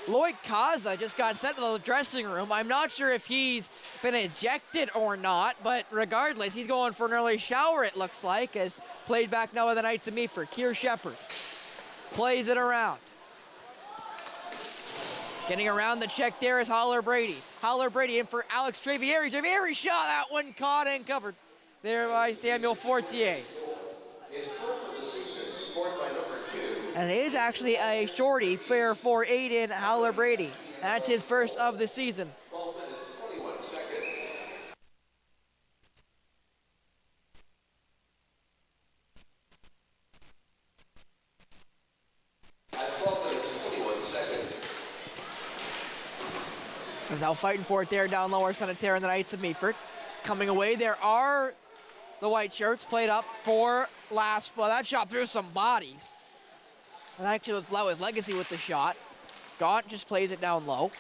Lloyd Kaza just got sent to the dressing room. I'm not sure if he's been ejected or not, but regardless, he's going for an early shower, it looks like, as played back now by the Knights of Meaford. Keir Shepherd plays it around. Getting around the check there is Holler Brady. Holler Brady in for Alex Travieri. Travieri shot, that one caught and covered there by Samuel Fortier. And it is actually a shorty fair for Aiden Holler Brady. That's his first of the season. Is now fighting for it there down lower, Senneterre and the Knights of Meaford. Coming away, there are the white shirts played up for last. Well, that shot through some bodies. And actually was Laua's legacy with the shot. Gaunt just plays it down low.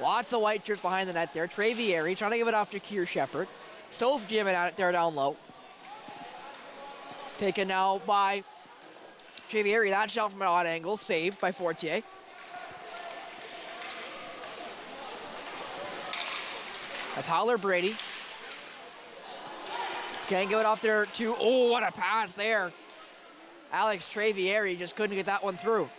Lots of white shirts behind the net there. Travieri trying to give it off to Keir Shepherd. Stove jamming at it there down low. Taken now by Travieri. That shot from an odd angle. Saved by Fortier. That's Holler Brady. Can't give it off there to, oh, what a pass there. Alex Travieri just couldn't get that one through.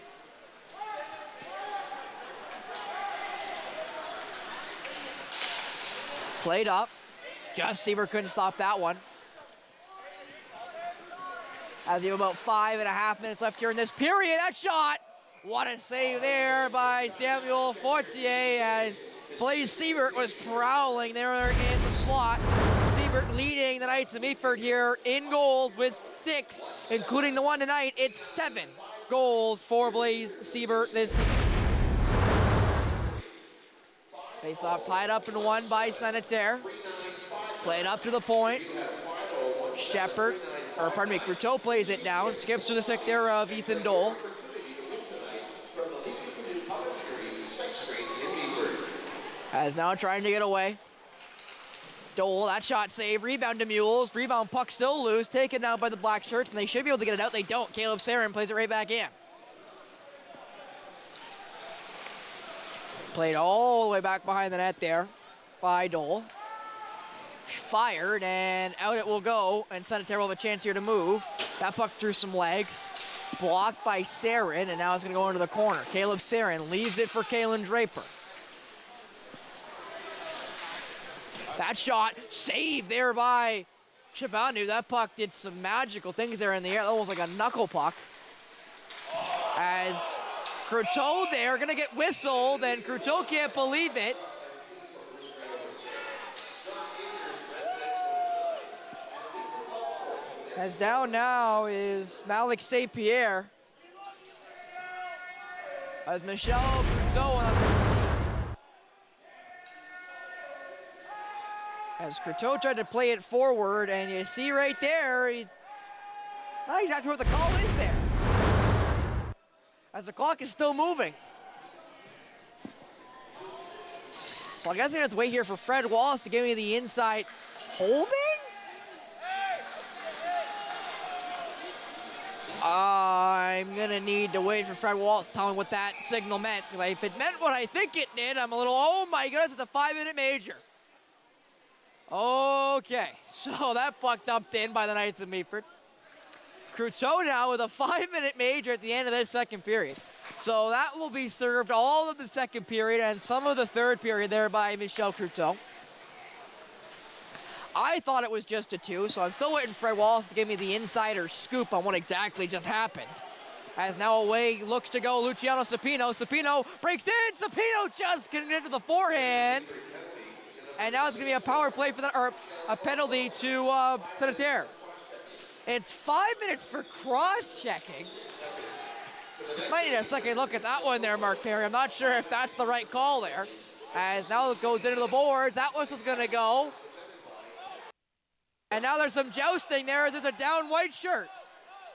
Played up. Just Sieber couldn't stop that one. As you have about 5.5 minutes left here in this period. That shot, what a save there by Samuel Fortier as Blaze Siebert was prowling there in the slot. Siebert leading the Knights of Meaford here in goals with 6, including the one tonight. It's 7 goals for Blaze Siebert this season. Face-off tied up and won by Senneterre. Played up to the point. Shepherd, or pardon me, Croteau plays it down. Skips to the stick there of Ethan Dole. As now trying to get away. Dole, that shot save, rebound to Mules, rebound puck still loose, taken out by the black shirts, and they should be able to get it out. They don't. Caleb Sarin plays it right back in. Played all the way back behind the net there by Dole. Fired, and out it will go, and Senneterre will have a chance here to move. That puck through some legs. Blocked by Sarin, and now it's going to go into the corner. Caleb Sarin leaves it for Kalen Draper. That shot, saved there by Chibanu. That puck did some magical things there in the air, almost like a knuckle puck. As Croteau there, gonna get whistled, and Croteau can't believe it. As down now is Malik St. Pierre. As Michel Croteau on the seat. As Croteau tried to play it forward, and you see right there, not exactly what the call is there. As the clock is still moving. So I guess I have to wait here for Fred Wallace to give me the inside holding? I'm gonna need to wait for Fred Wallace to tell me what that signal meant. If it meant what I think it did, I'm a little, oh my goodness, it's a 5-minute major. Okay, so that puck dumped in by the Knights of Meaford. Croteau now with a 5-minute major at the end of this second period. So that will be served all of the second period and some of the third period there by Michel Cruteau. I thought it was just a 2, so I'm still waiting for Fred Wallace to give me the insider scoop on what exactly just happened. As now away looks to go Luciano Cepino. Cepino breaks in. Cepino just getting into the forehand. And now it's going to be a power play for or a penalty to Senneterre. It's 5 minutes for cross-checking. Might need a second look at that one there, Mark Perry. I'm not sure if that's the right call there. As now it goes into the boards. That whistle's going to go. And now there's some jousting there as there's a down white shirt.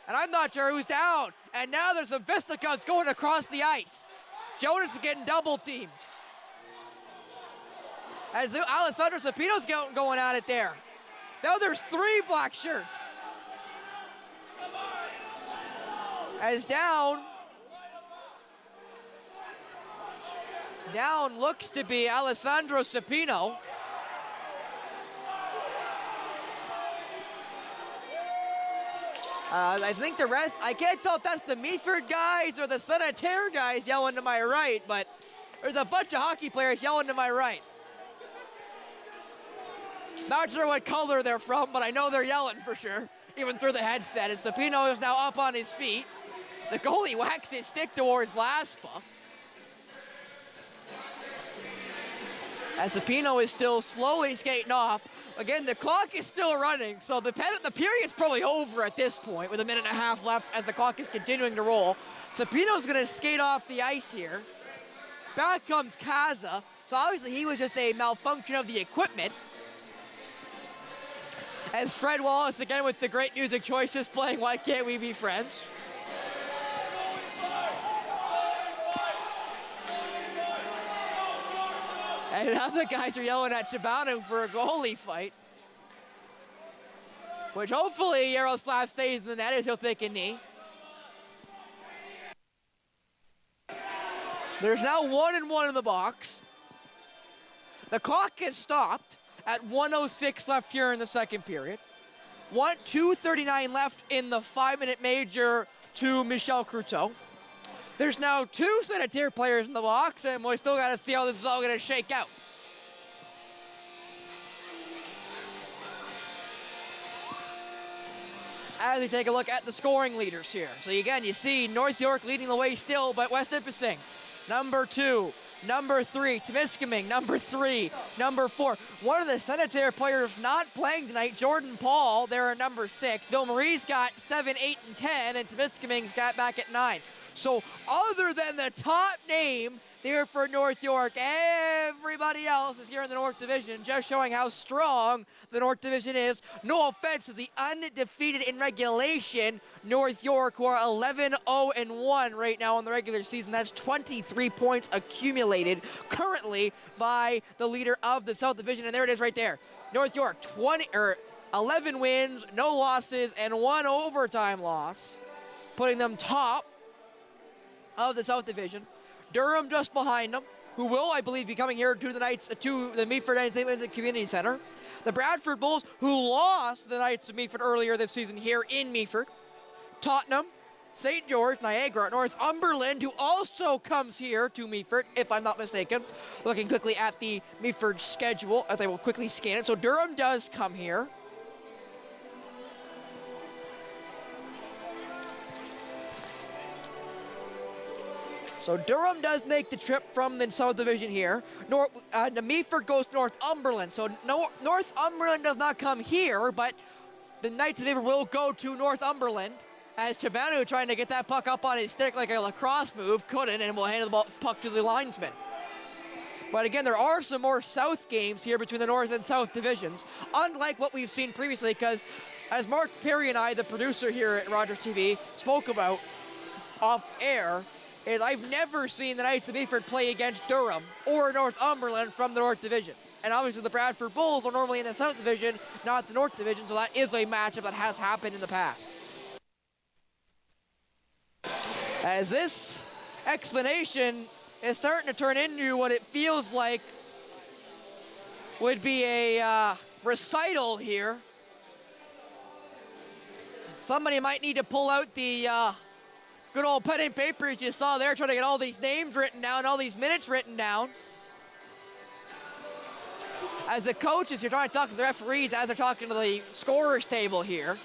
And I'm not sure who's down. And now there's some fisticuffs going across the ice. Jonas is getting double teamed. As Alessandro Cepino's going at it there. Now there's 3 black shirts. As down looks to be Alessandro Cepino. I think the rest, I can't tell if that's the Meaford guys or the Senneterre guys yelling to my right, but there's a bunch of hockey players yelling to my right. Not sure what color they're from, but I know they're yelling for sure, even through the headset. And Cepino is now up on his feet. The goalie whacks his stick towards Laspa. As Cepino is still slowly skating off. Again, the clock is still running, so the period's probably over at this point with 1.5 minutes left as the clock is continuing to roll. Cepino's going to skate off the ice here. Back comes Kaza. So obviously he was just a malfunction of the equipment. As Fred Wallace, again with the great music choices, playing Why Can't We Be Friends? And now the guys are yelling at Shibano for a goalie fight. Which hopefully Yaroslav stays in the net as he'll take a knee. There's now 1-1 in the box. The clock has stopped at 1:06 left here in the second period. 2:39 left in the 5-minute major to Michel Cruteau. There's now 2 Senneterre players in the box, and we still got to see how this is all going to shake out. As we take a look at the scoring leaders here. So again, you see North York leading the way still, but West Nipissing, number 2, number 3, Temiskaming, number 3, number 4. One of the Senneterre players not playing tonight, Jordan Paul, they're at number 6. Ville-Marie's got 7, 8, and 10, and Temiskaming's got back at 9. So other than the top name there for North York, everybody else is here in the North Division, just showing how strong the North Division is. No offense to the undefeated in regulation North York, who are 11-0-1 right now in the regular season. That's 23 points accumulated currently by the leader of the South Division, and there it is right there. North York, 11 wins, no losses, and 1 overtime loss, putting them top of the South Division. Durham just behind them, who will, I believe, be coming here to the Knights, to the Meaford Entertainment Community Center. The Bradford Bulls, who lost the Knights of Meaford earlier this season here in Meaford. Tottenham, St. George, Niagara, Northumberland, who also comes here to Meaford, if I'm not mistaken. Looking quickly at the Meaford schedule, as I will quickly scan it. So Durham does come here. So Durham does make the trip from the South Division here. Meaford goes to Northumberland. So Northumberland does not come here, but the Knights of Meaford will go to Northumberland. As Chibanu trying to get that puck up on his stick like a lacrosse move, couldn't, and will hand the puck to the linesman. But again, there are some more South games here between the North and South divisions, unlike what we've seen previously, because as Mark Perry and I, the producer here at Rogers TV, spoke about off air, is I've never seen the Knights of Meaford play against Durham or Northumberland from the North Division. And obviously the Bradford Bulls are normally in the South Division, not the North Division, so that is a matchup that has happened in the past. As this explanation is starting to turn into what it feels like would be a recital here. Somebody might need to pull out the good old pen and paper, as you saw there, trying to get all these names written down, all these minutes written down. As the coaches here trying to talk to the referees as they're talking to the scorers table here.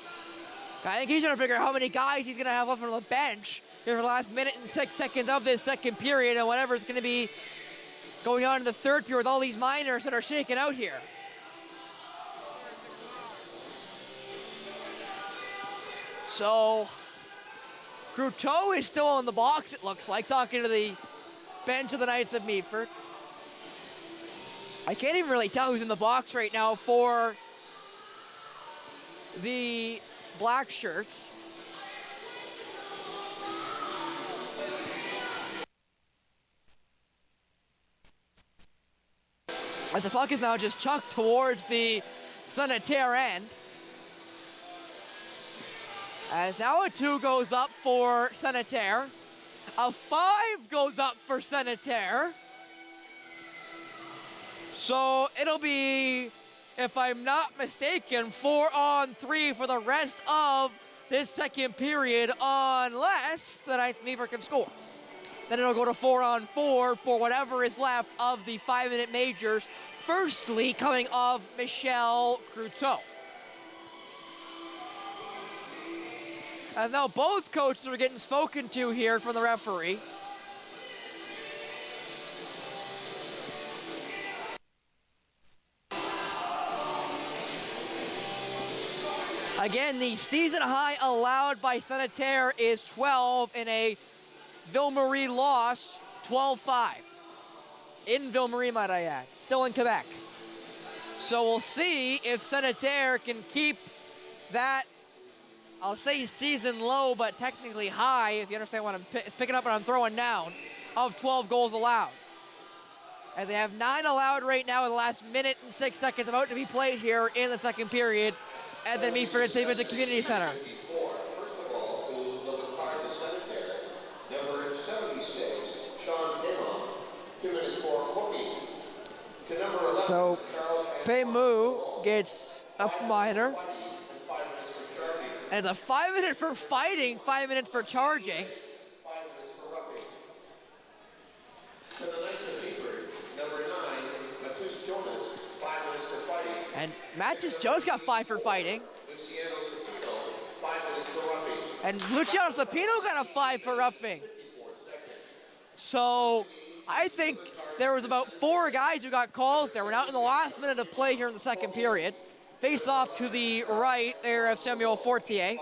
I think he's trying to figure out how many guys he's going to have left on the bench here for the last minute and 6 seconds of this second period and whatever's going to be going on in the third period with all these minors that are shaking out here. So, Croteau is still in the box, it looks like, talking to the bench of the Knights of Meaford. I can't even really tell who's in the box right now for the black shirts. As the puck is now just chucked towards the Senneterre end. As now a 2 goes up for Senneterre. A 5 goes up for Senneterre. So it'll be, if I'm not mistaken, 4-on-3 for the rest of this second period, unless the Knights of Meaford can score. Then it'll go to 4-on-4 for whatever is left of the 5-minute majors, firstly coming off Michel Croteau. And now both coaches are getting spoken to here from the referee. Again, the season high allowed by Senneterre is 12 in a Ville-Marie loss, 12-5. In Ville-Marie, might I add, still in Quebec. So we'll see if Senneterre can keep that, I'll say season low, but technically high, if you understand what I'm picking up and I'm throwing down, of 12 goals allowed. As they have 9 allowed right now in the last minute and 6 seconds about to be played here in the second period at the Meaford and St. Vincent Community Center. First of all, to Becard de Senneterre, number 76, Sean Dimon, 2 minutes for Cookie. To number 11, So, Peimu gets a minor. And it's a 5 minute for fighting, 5 minutes for charging. 5 minutes for roughing. To the Knights of Meaford, number 9, Matus Jonas, 5 minutes for fighting. And Matus Jones got 5 for fighting. Luciano Sapino, 5 minutes for roughing. And Luciano Sapino got a 5 for roughing. So I think there was about 4 guys who got calls there. We're now in the last minute of play here in the second period. Face off to the right there of Samuel Fortier. And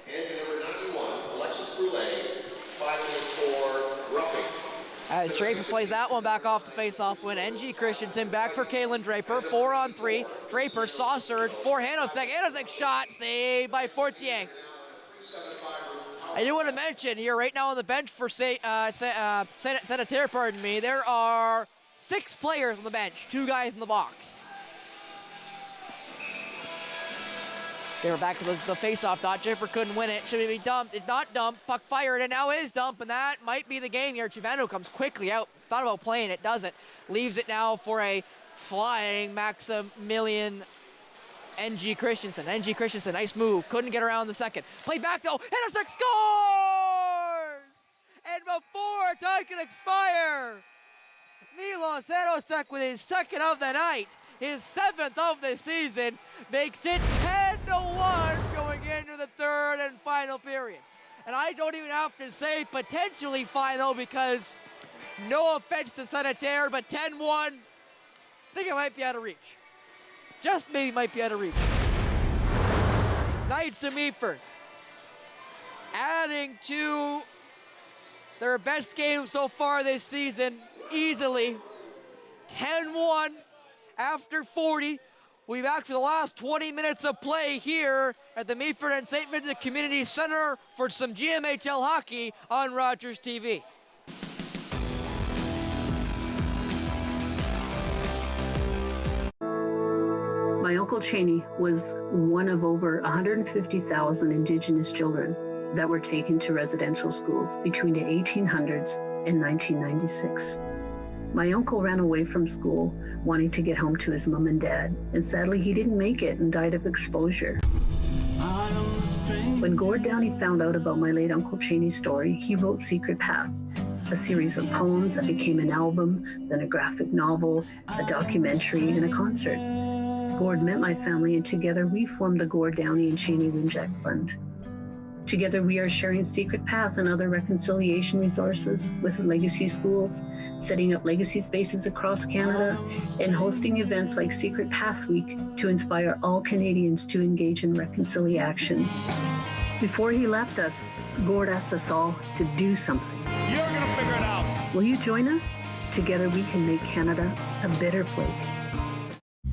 to number 91, Alexis Brulé, 5 minutes for roughing. As Draper plays that one back off the face-off win. NG Christensen back for Kalen Draper. 4-on-3. Draper saucered for Hanosek. Hanosek shot saved by Fortier. I do want to mention here right now on the bench for Senneterre, pardon me, there are 6 players on the bench, 2 guys in the box. They were back to the face-off dot. Draper couldn't win it. Should be dumped. It's not dumped. Puck fired and now is dumped, and that might be the game here. Chivano comes quickly out. Thought about playing it, doesn't. Leaves it now for a flying Maximilian NG Christensen. NG Christensen, nice move. Couldn't get around the second. Played back though. Hanosek scores! And before time can expire, Milos Hanosek with his second of the night, his 7th of the season, makes it 10-1 going into the third and final period. And I don't even have to say potentially final because no offense to Senneterre, but 10-1, I think it might be out of reach. Just maybe might be out of reach. Knights of Meaford adding to their best game so far this season, easily. 10-1 after 40. We'll be back for the last 20 minutes of play here at the Meaford and St. Vincent Community Center for some GMHL hockey on Rogers TV. My Uncle Cheney was one of over 150,000 Indigenous children that were taken to residential schools between the 1800s and 1996. My uncle ran away from school wanting to get home to his mom and dad, and sadly he didn't make it and died of exposure. When Gord Downey found out about my late Uncle Cheney's story, he wrote Secret Path, a series of poems that became an album, then a graphic novel, a documentary, and a concert. Gord met my family, and together we formed the Gord Downey and Cheney Winjack Fund. Together, we are sharing Secret Path and other reconciliation resources with legacy schools, setting up legacy spaces across Canada, and hosting events like Secret Path Week to inspire all Canadians to engage in reconciliation. Before he left us, Gord asked us all to do something. You're gonna figure it out. Will you join us? Together, we can make Canada a better place.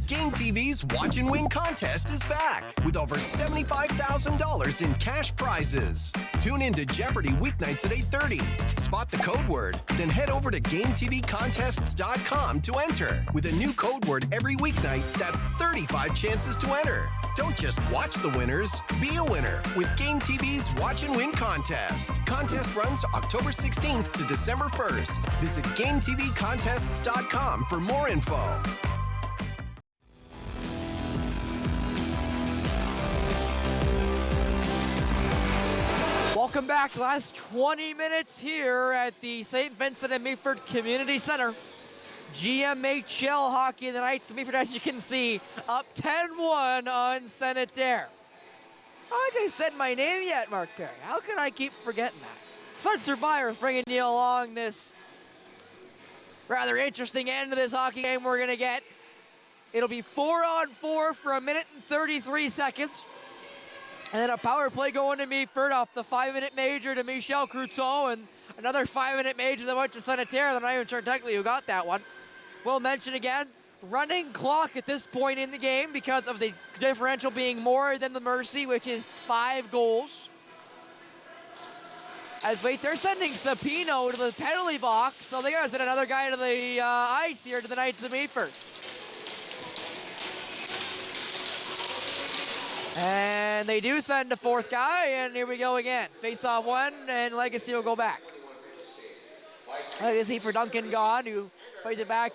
Game TV's Watch and Win contest is back with over $75,000 in cash prizes. Tune in to Jeopardy weeknights at 8:30. Spot the code word, then head over to GameTVcontests.com to enter. With a new code word every weeknight, that's 35 chances to enter. Don't just watch the winners, be a winner with Game TV's Watch and Win contest. Contest runs October 16th to December 1st. Visit GameTVcontests.com for more info. Welcome back. Last 20 minutes here at the St. Vincent and Meaford Community Center. GMHL hockey, the Knights of Meaford, as you can see, up 10-1 on Senneterre. I don't think I've said my name yet, Mark Perry. How can I keep forgetting that? Spencer Byers bringing you along this rather interesting end of this hockey game we're going to get. It'll be 4-on-4 for 1 minute and 33 seconds. And then a power play going to Meaford off the 5-minute major to Michel Cruteau, and another 5-minute major that went to Senneterre. I'm not even sure technically who got that one. We'll mention again, running clock at this point in the game because of the differential being more than the Mercy, which is 5 goals. As wait, they're sending Sapino to the penalty box, so they gotta send another guy to the ice here to the Knights of Meaford. And they do send a 4th guy, and here we go again. Face-off 1, and Legacy will go back. Legacy for Duncan God, who plays it back.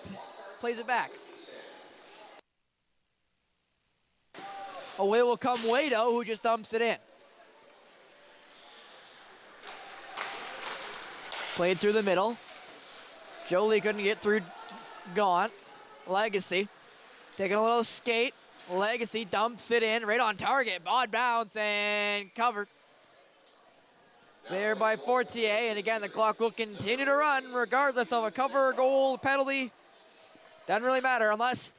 Away will come Wado, who just dumps it in. Played through the middle. Jolie couldn't get through Gaunt. Legacy taking a little skate. Legacy dumps it in, right on target. Odd bounce and covered. There by Fortier, and again, the clock will continue to run regardless of a cover, goal, penalty. Doesn't really matter unless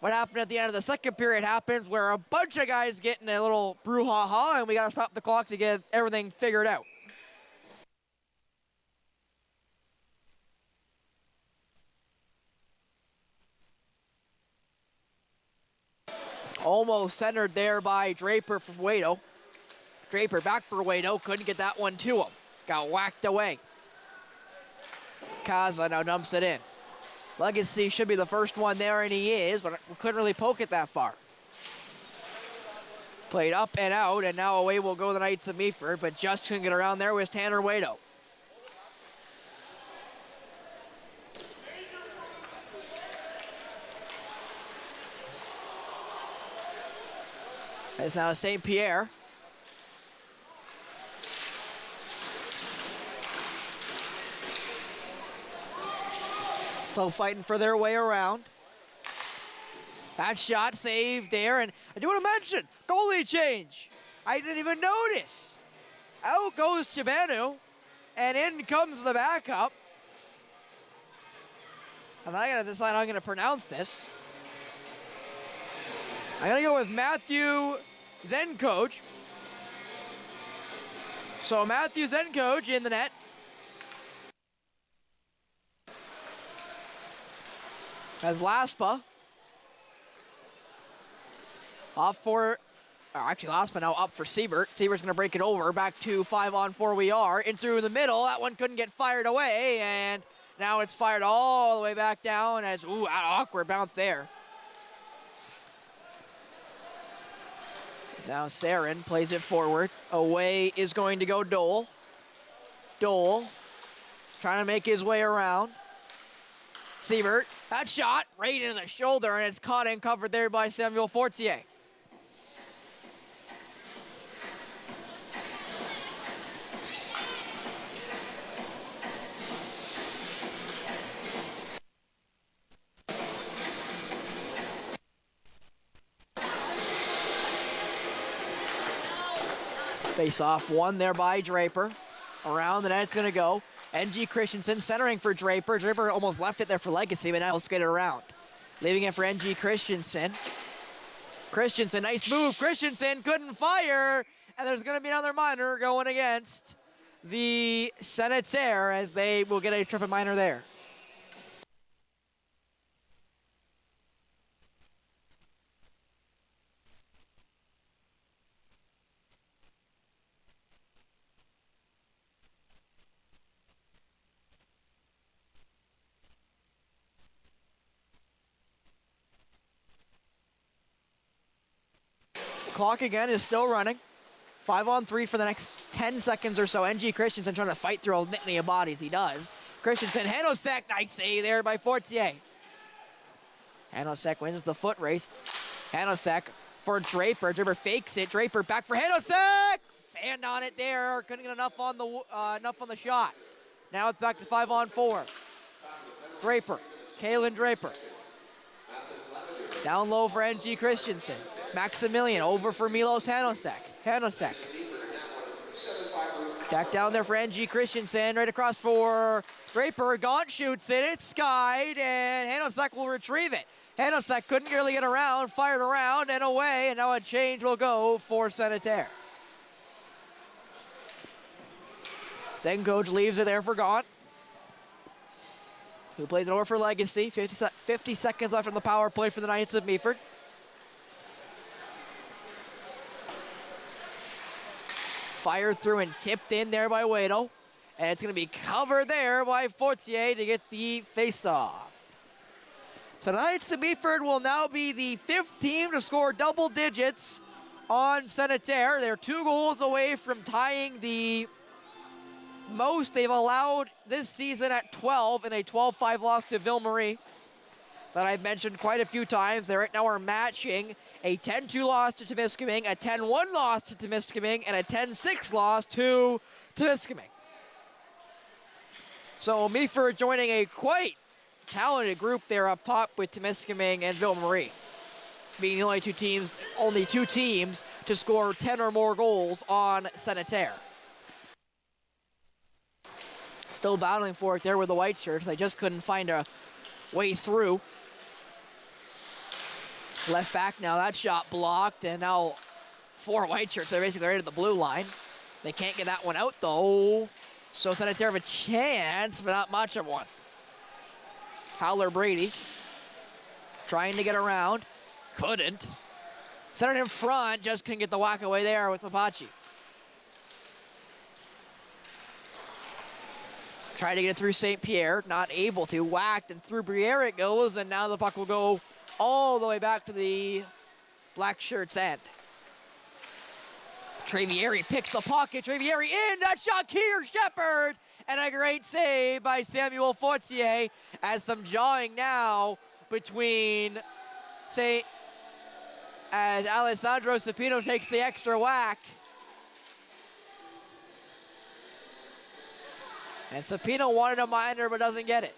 what happened at the end of the second period happens, where a bunch of guys get in a little brouhaha, and we got to stop the clock to get everything figured out. Almost centered there by Draper for Wado. Draper back for Wado, couldn't get that one to him. Got whacked away. Kaza now dumps it in. Legacy should be the first one there, and he is, but couldn't really poke it that far. Played up and out, and now away will go the Knights of Meaford, but just couldn't get around there with Tanner Wado. It's now St. Pierre. Still fighting for their way around. That shot saved there, and I do want to mention, goalie change. I didn't even notice. Out goes Chibanu, and in comes the backup. And I gotta decide how I'm gonna pronounce this. I'm gonna go with Matthew Zencoach. So Matthew Zencoach in the net. As Laspa. Off for, actually Laspa now up for Siebert. Siebert's gonna break it over. Back to 5-on-4 we are. In through the middle, that one couldn't get fired away, and now it's fired all the way back down as, ooh, awkward bounce there. Now Sarin plays it forward. Away is going to go Dole. Dole trying to make his way around. Siebert, that shot right into the shoulder, and it's caught and covered there by Samuel Fortier. Face off one there by Draper. Around the net it's gonna go. NG Christensen centering for Draper. Draper almost left it there for Legacy, but now he'll skate it around. Leaving it for NG Christensen. Christensen, nice move. Christensen couldn't fire, and there's gonna be another minor going against the Senneterre as they will get a triple minor there. Clock again is still running. 5-on-3 for the next 10 seconds or so. NG Christensen trying to fight through a litany of bodies. He does. Christensen, Hanosek, nice save there by Fortier. Hanosek wins the foot race. Hanosek for Draper. Draper fakes it. Draper back for Hanosek. Fanned on it there. Couldn't get enough on the shot. Now it's back to 5-on-4. Draper. Kalen Draper. Down low for NG Christensen. Maximilian over for Milos Hanosek. Hanosek. Back down there for NG Christensen. Right across for Draper. Gaunt shoots it. It's skied, and Hanosek will retrieve it. Hanosek couldn't really get around. Fired around and away, and now a change will go for Senneterre. Second coach leaves it there for Gaunt, who plays it over for Legacy. 50 seconds left on the power play for the Knights of Meaford. Fired through and tipped in there by Waito. And it's going to be covered there by Fortier to get the face-off. So the Knights of Meaford will now be the 5th team to score double digits on Senneterre. They're 2 goals away from tying the most they've allowed this season at 12 in a 12-5 loss to Ville-Marie that I've mentioned quite a few times. They right now are matching a 10-2 loss to Temiskaming, a 10-1 loss to Temiskaming, and a 10-6 loss to Temiskaming. So Meaford joining a quite talented group there up top with Temiskaming and Ville-Marie, being the only two teams to score 10 or more goals on Senneterre. Still battling for it there with the white shirts. They just couldn't find a way through. Left back now, that shot blocked, and now 4 white shirts. They're basically right at the blue line. They can't get that one out though. So Senneterre have a chance, but not much of one. Howler Brady trying to get around. Couldn't. Centered in front, just couldn't get the whack away there with Mapachi. Tried to get it through St. Pierre, not able to. Whacked, and through Briere it goes, and now the puck will go all the way back to the black shirt's end. Trevieri picks the pocket. Trevieri in. That shot here, Shepard. And a great save by Samuel Fortier as some jawing now between, as Alessandro Sapino takes the extra whack. And Sapino wanted a minor but doesn't get it.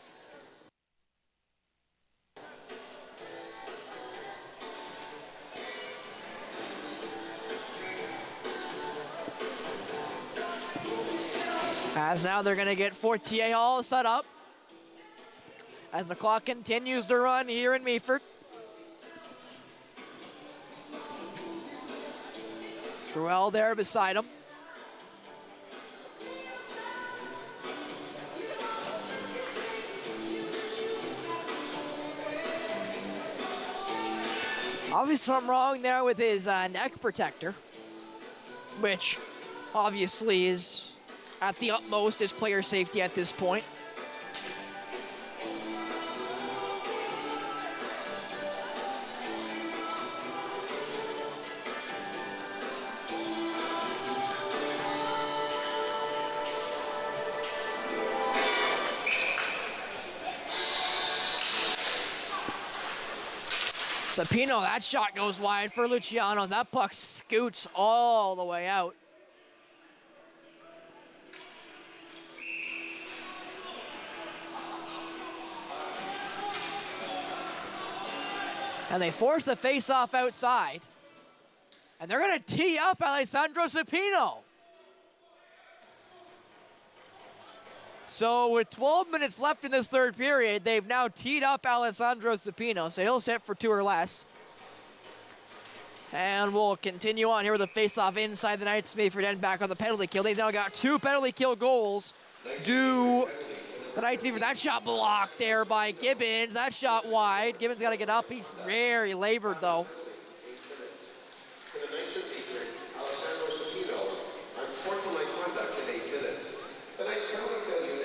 As now they're going to get Fortier all set up as the clock continues to run here in Meaford. Ruel there beside him. Obviously something wrong there with his neck protector, which obviously is at the utmost is player safety at this point. Sapino, that shot goes wide for Luciano. That puck scoots all the way out. And they force the face-off outside And they're going to tee up Alessandro Cepino. So with 12 minutes left in this third period, they've now teed up Alessandro Cepino, so he'll set for 2 or less. And we'll continue on here with a face-off inside the Knights of Meaford end back on the penalty kill. They've now got 2 penalty kill goals due the Knights of Meaford. That shot blocked there by Gibbons. That shot wide. Gibbons got to get up. He's very labored, though.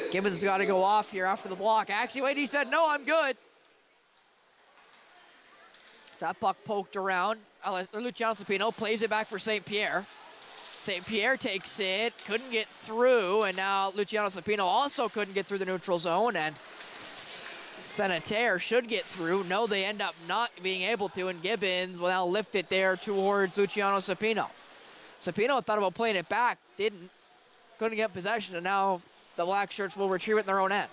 Gibbons got to go off here after the block. Actually, wait, he said, no, I'm good. So that puck poked around. Luciano Cepino plays it back for St. Pierre. St. Pierre takes it, couldn't get through, and now Luciano Cepino also couldn't get through the neutral zone, and Senneterre should get through. No, they end up not being able to, and Gibbons will now lift it there towards Luciano Cepino. Cepino thought about playing it back, didn't. Couldn't get possession, and now the Black Shirts will retrieve it in their own end.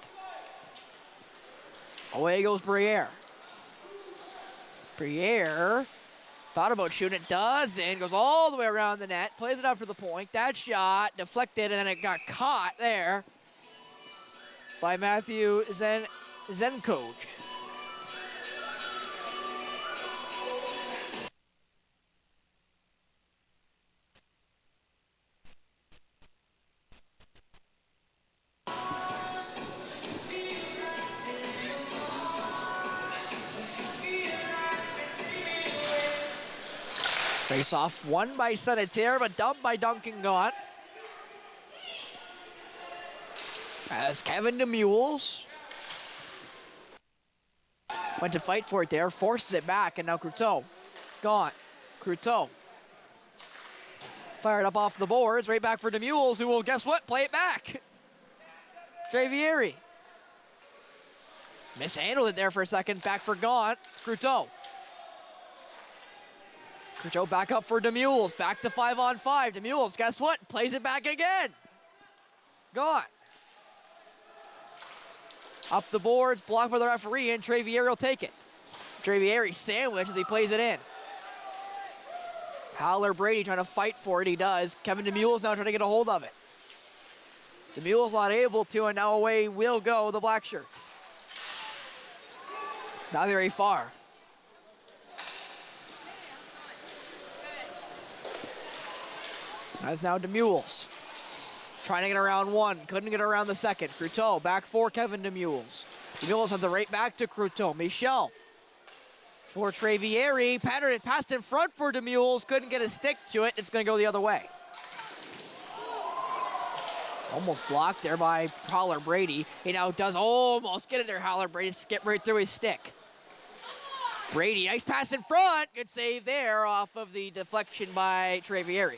Away goes Briere. Briere thought about shooting it, does, and goes all the way around the net, plays it up to the point. That shot deflected, and then it got caught there by Matthew Zenkoj. Face-off won by Senneterre, but dumped by Duncan Gaunt. As Kevin DeMules went to fight for it there, forces it back, and now Croteau. Gaunt. Croteau. Fired up off the boards, right back for DeMules, who will, guess what, play it back. Trevieri. Mishandled it there for a second, back for Gaunt. Croteau. Croteau back up for DeMules, back to 5-on-5. DeMules, guess what? Plays it back again. Gaunt. Up the boards, blocked by the referee, and Trevieri will take it. Trevieri sandwich as he plays it in. Howler Brady trying to fight for it, he does. Kevin DeMules now trying to get a hold of it. DeMules not able to, and now away will go the Black Shirts. Not very far. That's now DeMules. Trying to get around one, couldn't get around the second. Croteau back for Kevin DeMules. DeMules sends it right back to Croteau. Michel for Trevieri. Patterned it past in front for DeMules. Couldn't get a stick to it. It's going to go the other way. Almost blocked there by Howler Brady. He now does almost get it there. Howler Brady skip right through his stick. Brady, nice pass in front. Good save there off of the deflection by Trevieri.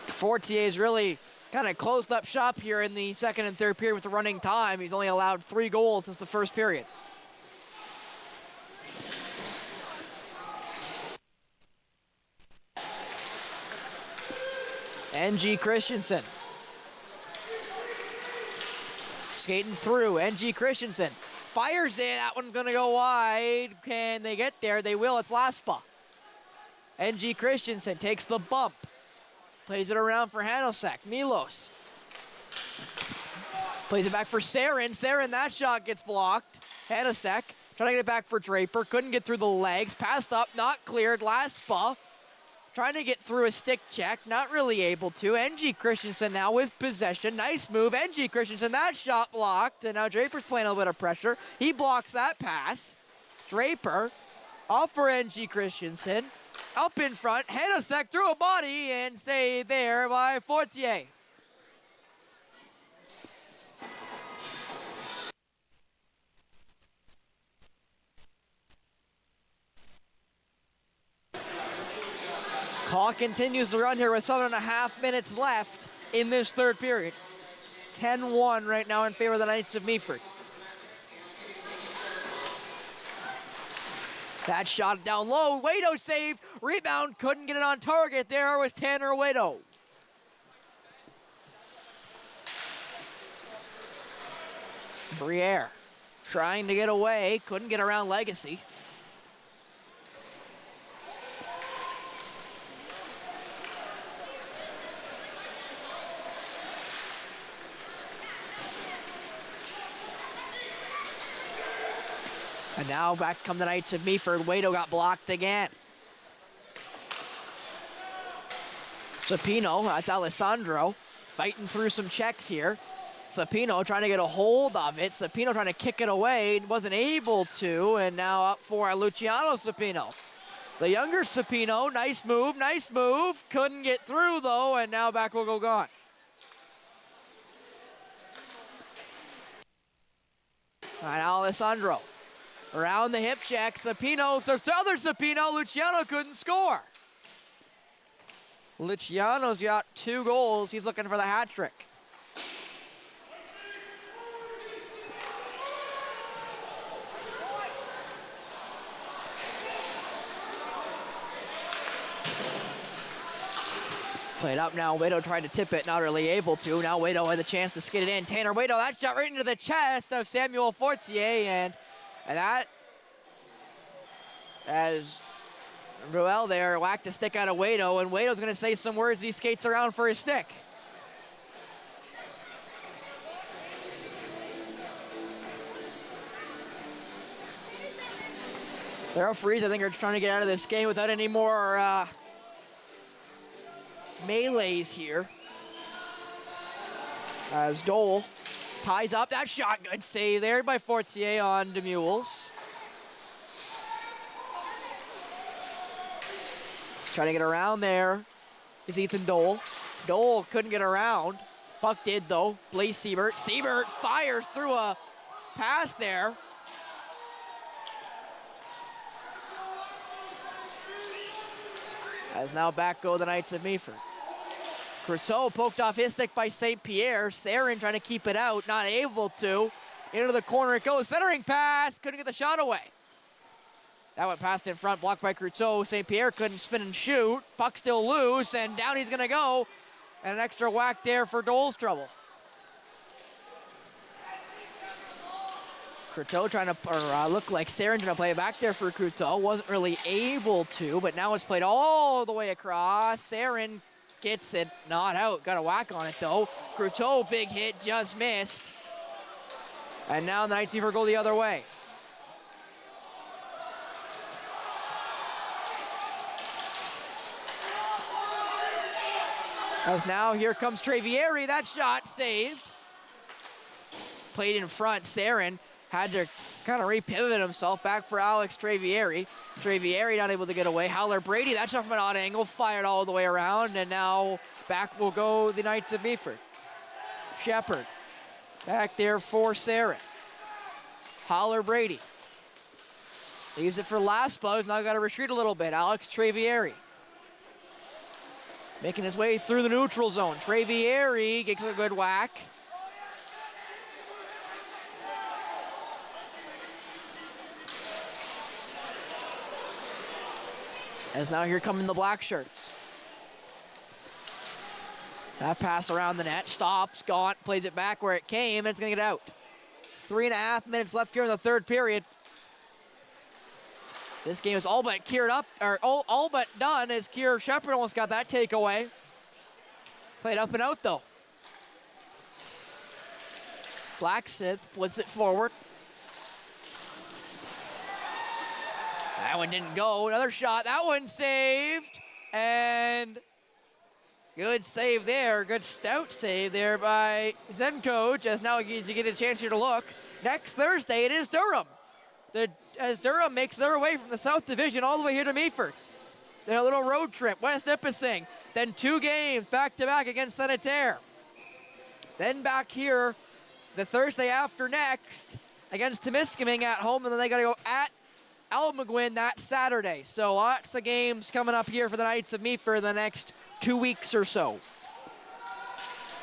Fortier's really kind of closed up shop here in the second and third period with the running time. He's only allowed 3 goals since the first period. NG Christensen. Skating through, NG Christensen. Fires it, that one's gonna go wide. Can they get there? They will, it's Laspa. NG Christensen takes the bump. Plays it around for Hanosek. Milos. Plays it back for Sarin. Sarin, that shot gets blocked. Hanosek trying to get it back for Draper. Couldn't get through the legs. Passed up, not cleared. Laspa trying to get through a stick check. Not really able to. NG Christensen now with possession. Nice move. NG Christensen, that shot blocked. And now Draper's playing a little bit of pressure. He blocks that pass. Draper off for NG Christensen. Up in front, Hanosek through a body and stayed there by Fortier. Clock continues to run here with 7.5 minutes left in this third period. 10-1 right now in favor of the Knights of Meaford. That shot down low. Waito saved. Rebound. Couldn't get it on target. There was Tanner Waito. Briere trying to get away. Couldn't get around Legacy. And now back come the Knights of Meaford. Waito got blocked again. Sapino, that's Alessandro, fighting through some checks here. Sapino trying to get a hold of it. Sapino trying to kick it away, wasn't able to, and now up for Luciano Sapino. The younger Sapino, nice move. Couldn't get through though, and now back will go gone. And Alessandro, around the hip check, Sapino, so other Sapino, Luciano couldn't score. Luciano's got 2 goals, he's looking for the hat trick. Played up now, Waito tried to tip it, not really able to. Now Waito had the chance to skid it in. Tanner Waito, that shot right into the chest of Samuel Fortier, and that, as Ruel there whacked the stick out of Waito, and Waito's gonna say some words, he skates around for his stick. The referees, I think, are trying to get out of this game without any more melees here. As Dole ties up that shot, good save there by Fortier on Demules. Trying to get around there is Ethan Dole. Dole couldn't get around. Puck did though. Blaze Siebert. Siebert fires through a pass there. As now back go the Knights of Meaford. Crousseau poked off his stick by St. Pierre. Sarin trying to keep it out, not able to. Into the corner it goes. Centering pass, couldn't get the shot away. That went past in front, blocked by Crousseau. St. Pierre couldn't spin and shoot. Puck still loose, and down he's gonna go. And an extra whack there for Dole's trouble. Crousseau trying to, look like Sarin trying to play it back there for Crousseau. Wasn't really able to, but now it's played all the way across. Sarin gets it, not out. Got a whack on it though. Crousseau, big hit, just missed. And now the Knights Meaford go the other way. As now here comes Trevieri, that shot saved. Played in front, Sarin had to kind of repivot himself back for Alex Trevieri. Trevieri not able to get away. Howler Brady, that shot from an odd angle, fired all the way around, and now back will go the Knights of Meaford. Shepard, back there for Sarin. Howler Brady. Leaves it for Laspa, who's now got to retreat a little bit. Alex Trevieri. Making his way through the neutral zone. Trevieri gets a good whack. As now here come the black shirts. That pass around the net, stops, Gaunt plays it back where it came, and it's gonna get out. 3.5 minutes left here in the third period. This game is all but geared up, or all but done, as Kier Shepard almost got that takeaway. Played up and out though. Blacksith blitz it forward. That one didn't go. Another shot. That one saved. And good save there. Good stout save there by Zen Coach. As now you get a chance here to look. Next Thursday, it is Durham. As Durham makes their way from the South Division all the way here to Meaford. Their little road trip. West Nipissing. Then 2 games back-to-back against Senneterre. Then back here the Thursday after next against Temiskaming at home. And then they got to go at Almaguin that Saturday. So lots of games coming up here for the Knights of Meaford the next 2 weeks or so.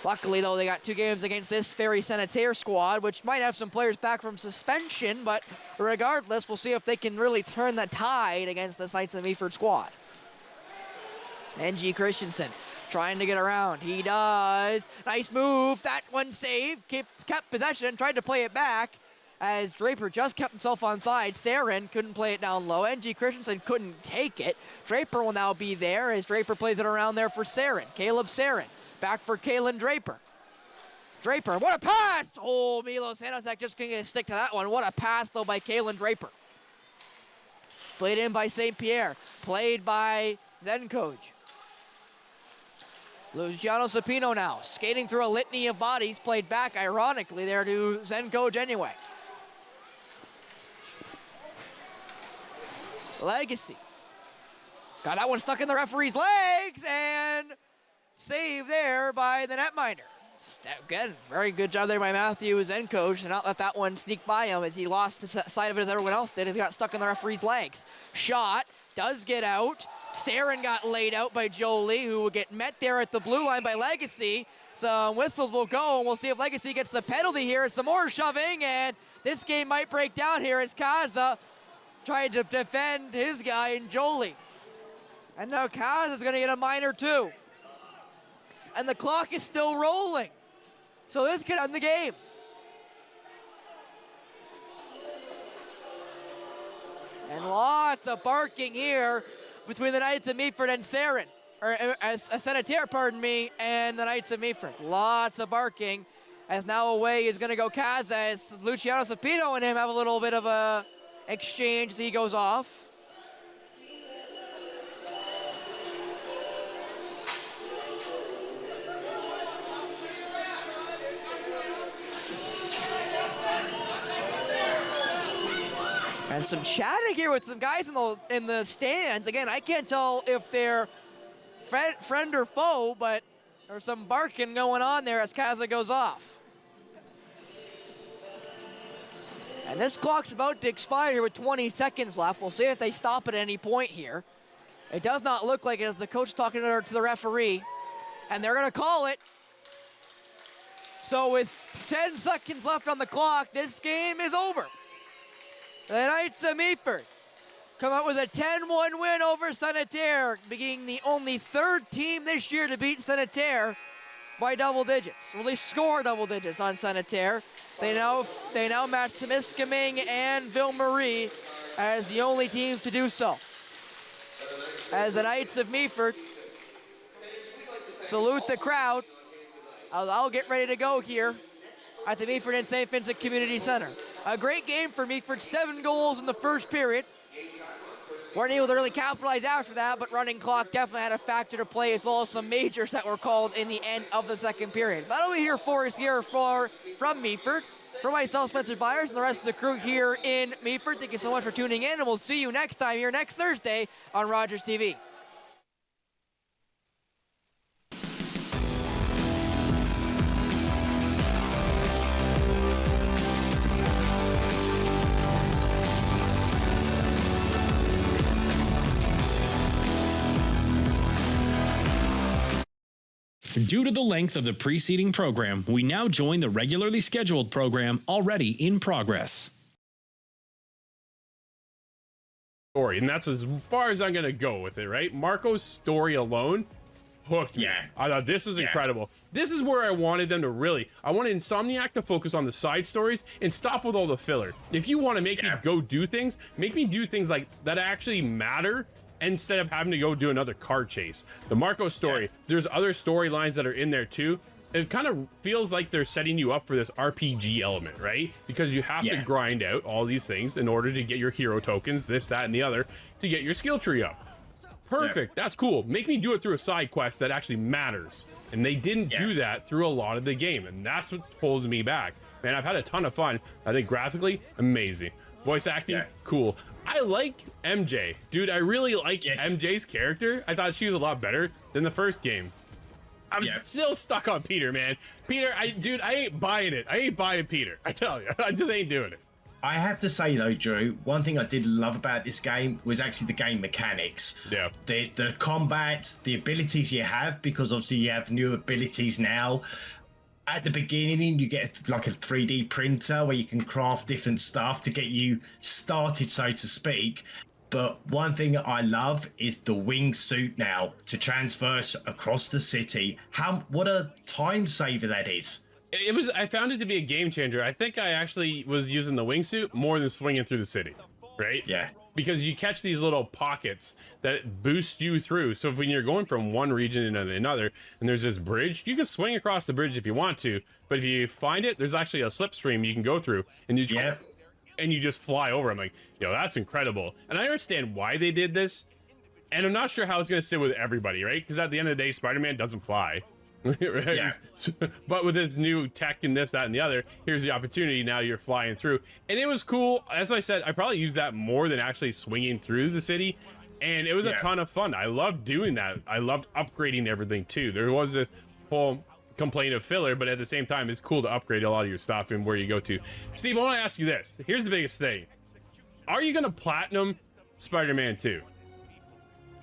Luckily, though, they got 2 games against this Ferry Senneterre squad, which might have some players back from suspension, but regardless, we'll see if they can really turn the tide against this Knights of Meaford squad. NG Christensen trying to get around. He does. Nice move. That one saved. Kept possession. Tried to play it back as Draper just kept himself onside. Sarin couldn't play it down low. NG Christensen couldn't take it. Draper will now be there as Draper plays it around there for Sarin. Caleb Sarin. Back for Kalen Draper. Draper, what a pass! Oh, Milos Hanosek just couldn't get a stick to that one. What a pass, though, by Kalen Draper. Played in by St. Pierre. Played by Zenkoj. Luciano Sapino now, skating through a litany of bodies, played back, ironically, there to Zenkoj anyway. Legacy. Got that one stuck in the referee's legs, and save there by the netminder. Again, very good job there by Matthew Zenkoj to not let that one sneak by him as he lost sight of it as everyone else did as he got stuck in the referee's legs. Shot, does get out. Saren got laid out by Jolie, who will get met there at the blue line by Legacy. Some whistles will go, and we'll see if Legacy gets the penalty here. Some more shoving, and this game might break down here as Kaza tried to defend his guy in Jolie. And now Kaza's going to get a minor too. And the clock is still rolling. So this could end the game. And lots of barking here between the Knights of Meaford and Saren, or Senneterre, pardon me, and the Knights of Meaford. Lots of barking, as now away is going to go Kaza, as Luciano Sapino and him have a little bit of a exchange as he goes off. And some chatting here with some guys in the stands. Again, I can't tell if they're friend or foe, but there's some barking going on there as Kaza goes off. And this clock's about to expire with 20 seconds left. We'll see if they stop at any point here. It does not look like it as the coach talking to the referee. And they're going to call it. So with 10 seconds left on the clock, this game is over. The Knights of Meaford come out with a 10-1 win over Senneterre, being the only third team this year to beat Senneterre by double digits, or at least score double digits on Senneterre. They now match Temiskaming and Ville-Marie as the only teams to do so. As the Knights of Meaford salute the crowd, I'll get ready to go here at the Meaford and St. Vincent Community Center. A great game for Meaford, 7 goals in the first period. Weren't able to really capitalize after that, but running clock definitely had a factor to play, as well as some majors that were called in the end of the second period. That'll be here for us here from Meaford. For myself, Spencer Byers, and the rest of the crew here in Meaford, thank you so much for tuning in, and we'll see you next time here next Thursday on Rogers TV. Due to the length of the preceding program, we now join the regularly scheduled program already in progress. Story, and that's as far as I'm gonna go with it, right? Marco's story alone hooked me. I thought this is incredible. This is where I wanted them to I wanted Insomniac to focus on the side stories and stop with all the filler. If you want to make me go do things, make me do things like that actually matter, instead of having to go do another car chase. The Marco story, there's other storylines that are in there too. It kind of feels like they're setting you up for this RPG element, right? Because you have to grind out all these things in order to get your hero tokens, this, that, and the other, to get your skill tree up. Perfect, that's cool. Make me do it through a side quest that actually matters. And they didn't do that through a lot of the game, and that's what pulls me back. Man, I've had a ton of fun. I think graphically, amazing. Voice acting, cool. I like MJ. Dude, I really like MJ's character. I thought she was a lot better than the first game. I'm still stuck on Peter, man. Peter, I ain't buying it. I ain't buying Peter. I tell you, I just ain't doing it. I have to say though, Drew, one thing I did love about this game was actually the game mechanics. Yeah. The combat, the abilities you have, because obviously you have new abilities now. At the beginning, you get like a 3D printer where you can craft different stuff to get you started, so to speak. But one thing I love is the wingsuit now to transverse across the city. What a time saver that is. I found it to be a game changer. I think I actually was using the wingsuit more than swinging through the city, right? Yeah. Because you catch these little pockets that boost you through. So when you're going from one region to another, and there's this bridge, you can swing across the bridge if you want to. But if you find it, there's actually a slipstream you can go through, and you and you just fly over. I'm like, yo, that's incredible. And I understand why they did this, and I'm not sure how it's going to sit with everybody, right? Because at the end of the day, Spider-Man doesn't fly. Right? Yeah. But with its new tech and this, that, and the other, here's the opportunity. Now you're flying through, and it was cool. As I said, I probably used that more than actually swinging through the city, and it was a ton of fun. I loved doing that. I loved upgrading everything too. There was this whole complaint of filler, but at the same time, it's cool to upgrade a lot of your stuff and where you go to. Steve, I want to ask you this. Here's the biggest thing: are you going to platinum Spider-Man 2?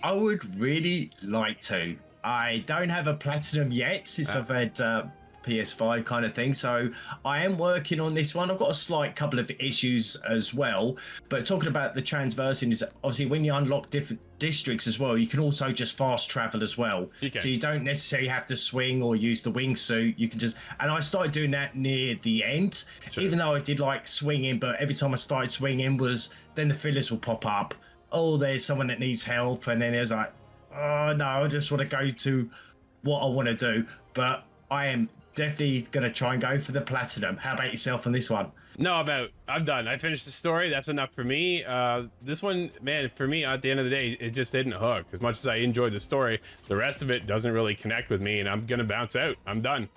I would really like to. I don't have a platinum yet since I've had PS5 kind of thing, so I am working on this one. I've got a slight couple of issues as well, but talking about the transversing is obviously when you unlock different districts as well, you can also just fast travel as well. So you don't necessarily have to swing or use the wingsuit. You can just, and I started doing that near the end, even though I did like swinging, but every time I started swinging was then the fillers will pop up. Oh, there's someone that needs help, and then it was like, oh no, I just want to go to what I want to do. But I am definitely going to try and go for the platinum. How about yourself on this one? No, I'm done. I finished the story. That's enough for me. This one, man, for me, at the end of the day, it just didn't hook. As much as I enjoyed the story, the rest of it doesn't really connect with me, and I'm going to bounce out. I'm done.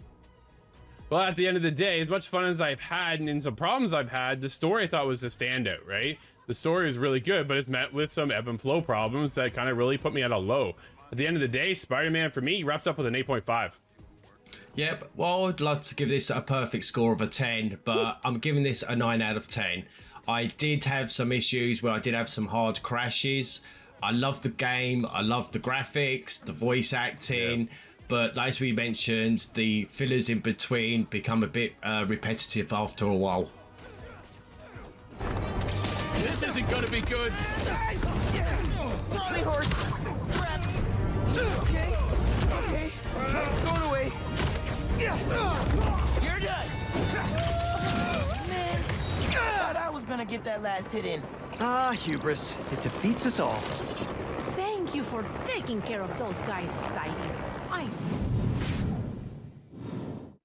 Well, at the end of the day, as much fun as I've had and some problems I've had, the story I thought was a standout, right? The story is really good, but it's met with some ebb and flow problems that kind of really put me at a low. At the end of the day, Spider-Man for me wraps up with an 8.5. Yep, well, I'd love to give this a perfect score of a 10, but I'm giving this a 9 out of 10. I did have some issues where I did have some hard crashes. I love the game, I love the graphics, the voice acting, but as we mentioned, the fillers in between become a bit repetitive after a while. This isn't gonna be good. Charlie horse! Crap! Okay, okay. It's going away. You're done! Man, I thought I was gonna get that last hit in. Ah, hubris. It defeats us all. Thank you for taking care of those guys, Spidey.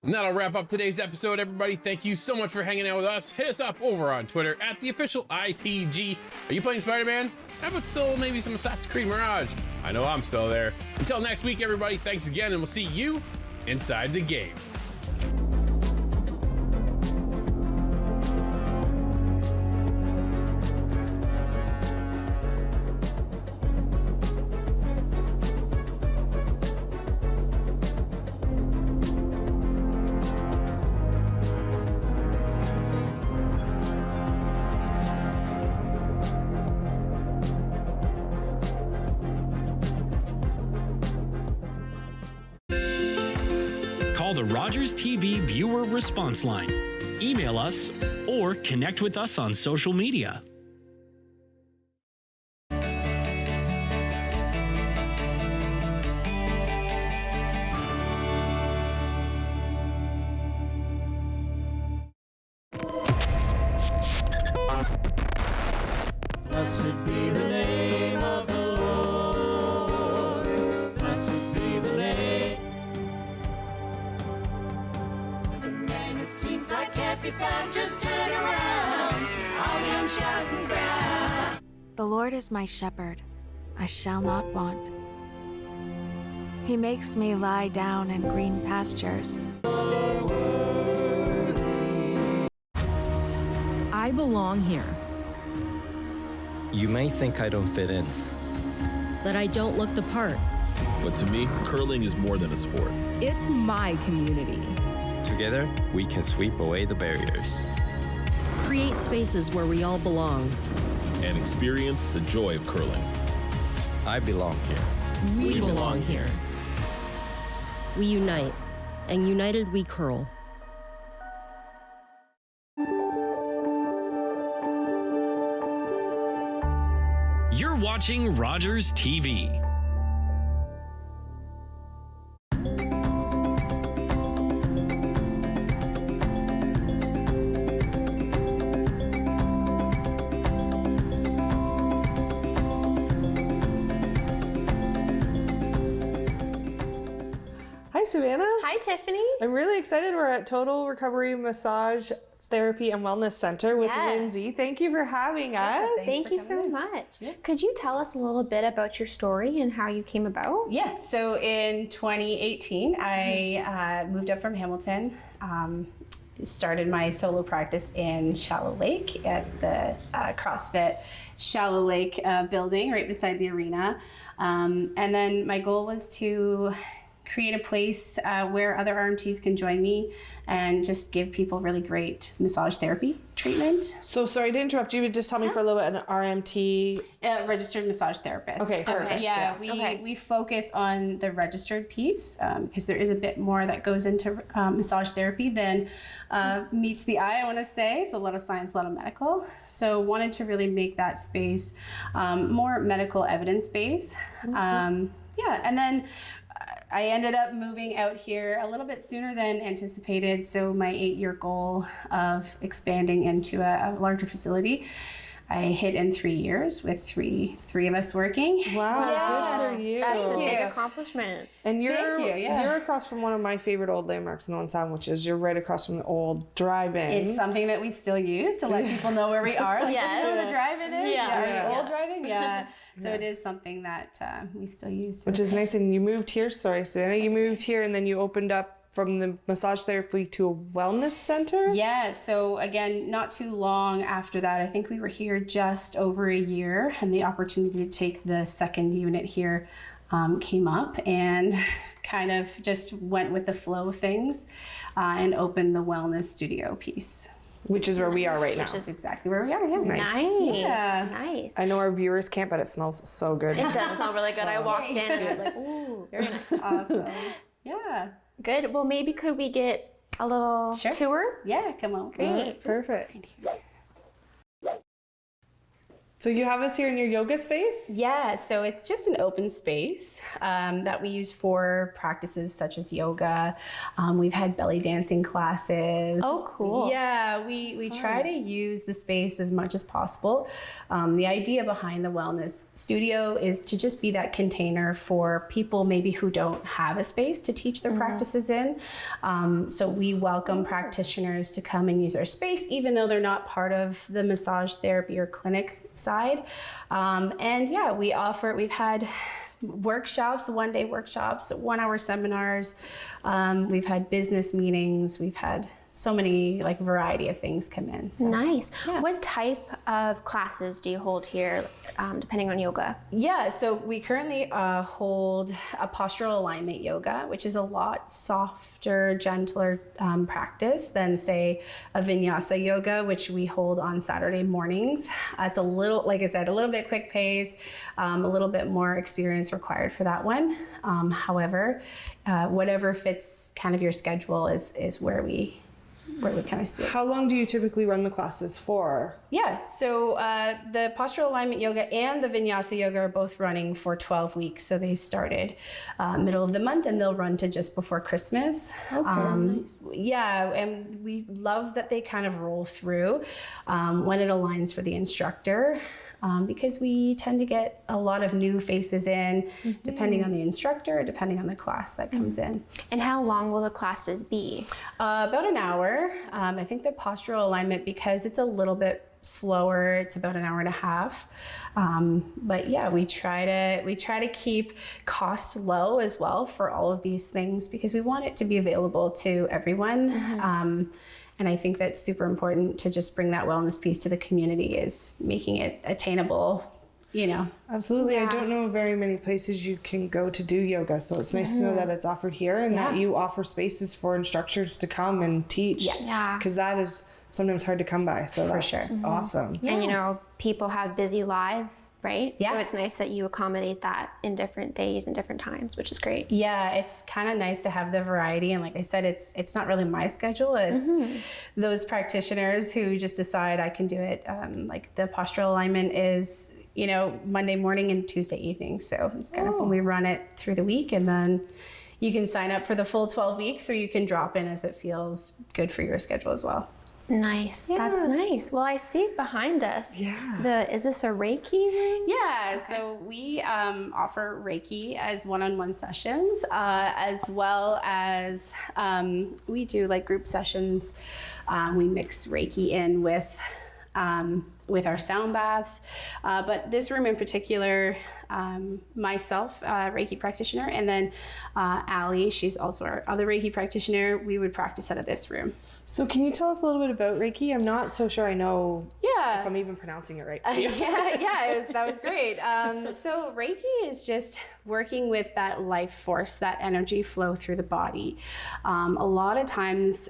And that'll wrap up today's episode, everybody. Thank you so much for hanging out with us. Hit us up over on Twitter at @theofficialITG. Are you playing Spider-Man? How about still maybe some Assassin's Creed Mirage? I know I'm still there. Until next week, everybody, thanks again, and we'll see you inside the game. Call the Rogers TV viewer response line, email us, or connect with us on social media. Blessed be the name of the Lord. Blessed be the name. And it seems I can't be found, just turn around. I'll run, shout, and grab. The Lord is my shepherd, I shall not want. He makes me lie down in green pastures. I belong here. You may think I don't fit in. That I don't look the part. But to me, curling is more than a sport. It's my community. Together, we can sweep away the barriers. Create spaces where we all belong. And experience the joy of curling. I belong here. We belong here. We unite, and united we curl. You're watching Rogers TV. Hi, Savannah. Hi, Tiffany. I'm really excited. We're at Total Recovery Massage Therapy and Wellness Center with Lindsay. Thank you for having us. Thank you so much. Could you tell us a little bit about your story and how you came about? Yeah, so in 2018, I moved up from Hamilton, started my solo practice in Shallow Lake at the CrossFit Shallow Lake building right beside the arena. And then my goal was to create a place where other RMTs can join me and just give people really great massage therapy treatment. So sorry to interrupt you, but just tell me for a little bit, an RMT? Registered massage therapist. Okay, so, perfect. Yeah, we focus on the registered piece because there is a bit more that goes into massage therapy than meets the eye, I want to say. It's a lot of science, a lot of medical. So wanted to really make that space more medical evidence-based. And then I ended up moving out here a little bit sooner than anticipated. So my 8-year goal of expanding into a larger facility, I hit in 3 years with three of us working. Wow, good for you. That's a big accomplishment. And you're, Thank you, you're across from one of my favorite old landmarks in Owen Sound, which is you're right across from the old drive-in. It's something that we still use to let people know where we are. Like, Yes. do you know where the drive-in is? Yeah. Or the Yeah. old drive-in? Yeah. So it is something that we still use. Which is nice. And you moved here, sorry, Savannah, you moved here and then you opened up from the massage therapy to a wellness center? Yeah, so again, not too long after that, I think we were here just over a year, and the opportunity to take the second unit here came up, and kind of just went with the flow of things and opened the wellness studio piece. Which is where we are right now. Which is exactly where we are, yeah. Nice. Yeah. Nice. I know our viewers can't, but it smells so good. It does smell really good. I walked in and I was like, ooh, very nice. Awesome. Yeah. Good. Well, maybe could we get a little tour? Yeah, come on. Great. Perfect. So you have us here in your yoga space? Yeah, so it's just an open space that we use for practices such as yoga. We've had belly dancing classes. Oh, cool. Yeah, we try to use the space as much as possible. The idea behind the wellness studio is to just be that container for people maybe who don't have a space to teach their practices in. So we welcome practitioners to come and use our space, even though they're not part of the massage therapy or clinic side. And yeah, we've had workshops, 1-day workshops, 1-hour seminars. We've had business meetings. We've had so many variety of things come in. So. Nice. Yeah. What type of classes do you hold here, depending on yoga? Yeah, so we currently hold a postural alignment yoga, which is a lot softer, gentler practice than, say, a vinyasa yoga, which we hold on Saturday mornings. It's a little, like I said, a little bit quick pace, a little bit more experience required for that one. However, whatever fits kind of your schedule is where we kind of see it. How long do you typically run the classes for? Yeah, so the postural alignment yoga and the vinyasa yoga are both running for 12 weeks. So they started middle of the month and they'll run to just before Christmas. Okay, nice. Yeah, and we love that they kind of roll through when it aligns for the instructor. Because we tend to get a lot of new faces in, depending on the instructor, depending on the class that comes in. And how long will the classes be? About an hour. I think the postural alignment, because it's a little bit slower, it's about an hour and a half. But yeah, we try to keep costs low as well for all of these things because we want it to be available to everyone. And I think that's super important to just bring that wellness piece to the community, is making it attainable, Absolutely. Yeah. I don't know very many places you can go to do yoga, so it's nice to know that it's offered here and that you offer spaces for instructors to come and teach. Yeah. Because that is sometimes hard to come by, so that's awesome. And people have busy lives, right? Yeah. So it's nice that you accommodate that in different days and different times, which is great. Yeah, it's kind of nice to have the variety. And like I said, it's not really my schedule. It's those practitioners who just decide I can do it. Like the postural alignment is, Monday morning and Tuesday evening. So it's kind of when we run it through the week, and then you can sign up for the full 12 weeks or you can drop in as it feels good for your schedule as well. Nice. Yeah. That's nice. Well, I see behind us. Yeah. Is this a Reiki room? Yeah, so we offer Reiki as one-on-one sessions, as well as we do like group sessions. We mix Reiki in with our sound baths. But this room in particular, myself, Reiki practitioner, and then Allie, she's also our other Reiki practitioner, we would practice out of this room. So can you tell us a little bit about Reiki? I'm not so sure I know if I'm even pronouncing it right. That was great. So Reiki is just working with that life force, that energy flow through the body. A lot of times,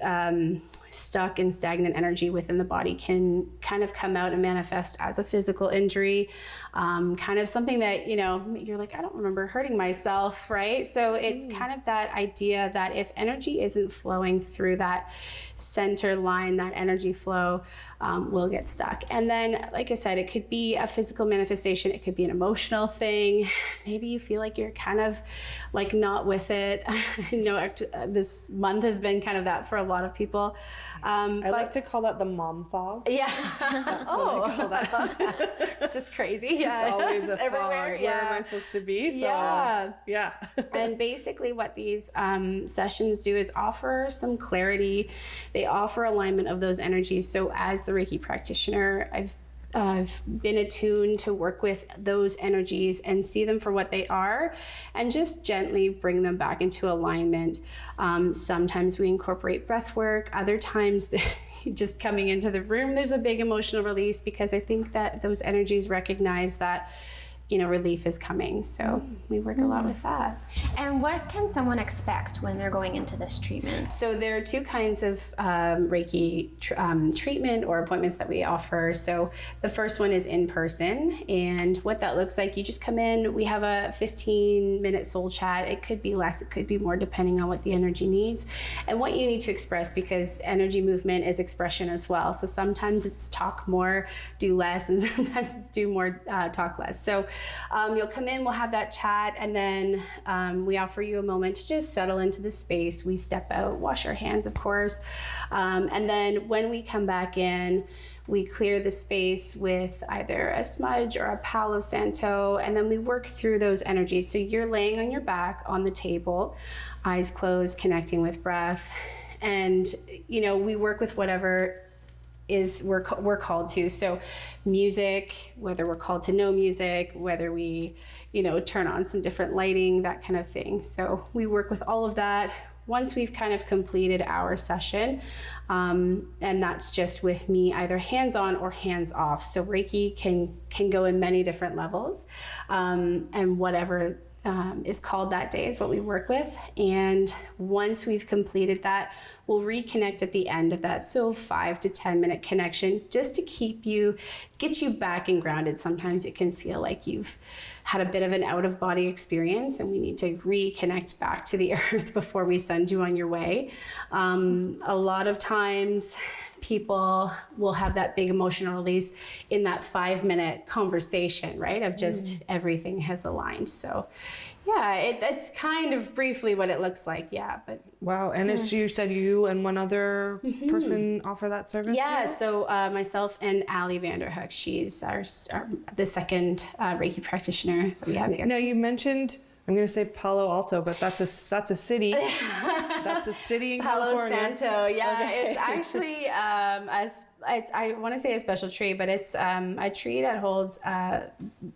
stuck and stagnant energy within the body can kind of come out and manifest as a physical injury, kind of something that, you're like, I don't remember hurting myself, right? So it's kind of that idea that if energy isn't flowing through that center line, that energy flow will get stuck. And then, like I said, it could be a physical manifestation. It could be an emotional thing. Maybe you feel like you're kind of like not with it. This month has been kind of that for a lot of people. I like to call that the mom fog. Yeah. That's what I call that. It's just crazy. It's just always a everywhere. fog. Where am I supposed to be? So, yeah. And basically what these sessions do is offer some clarity. They offer alignment of those energies. So as the Reiki practitioner, I've been attuned to work with those energies and see them for what they are and just gently bring them back into alignment. Sometimes we incorporate breath work. Other times, just coming into the room, there's a big emotional release because I think that those energies recognize that relief is coming. So we work a lot with that. And what can someone expect when they're going into this treatment? So there are two kinds of Reiki treatment or appointments that we offer. So the first one is in person, and what that looks like, you just come in, we have a 15-minute soul chat. It could be less, it could be more, depending on what the energy needs and what you need to express, because energy movement is expression as well. So sometimes it's talk more, do less, and sometimes it's do more, talk less. So you'll come in, we'll have that chat, and then we offer you a moment to just settle into the space. We step out, wash our hands, of course, and then when we come back in, we clear the space with either a smudge or a Palo Santo, and then we work through those energies. So you're laying on your back on the table, eyes closed, connecting with breath, and we work with whatever we're called to. So music, whether we're called to no music, whether we turn on some different lighting, that kind of thing. So we work with all of that once we've kind of completed our session, and that's just with me either hands-on or hands-off. So Reiki can go in many different levels, and whatever is called that day is what we work with. And once we've completed that, we'll reconnect at the end of that. So 5 to 10 minute connection, just to get you back and grounded. Sometimes it can feel like you've had a bit of an out of body experience and we need to reconnect back to the earth before we send you on your way. A lot of times people will have that big emotional release in that 5-minute conversation, right? Of just everything has aligned. So yeah, that's kind of briefly what it looks like. Yeah, but wow. And as you said, you and one other person offer that service? Yeah, so myself and Allie Vanderhoek, she's the second Reiki practitioner that we have here. Now you mentioned, I'm going to say Palo Alto, but that's a city. That's a city in Palo California. Santo, yeah. Okay. It's actually, I want to say a special tree, but it's a tree that holds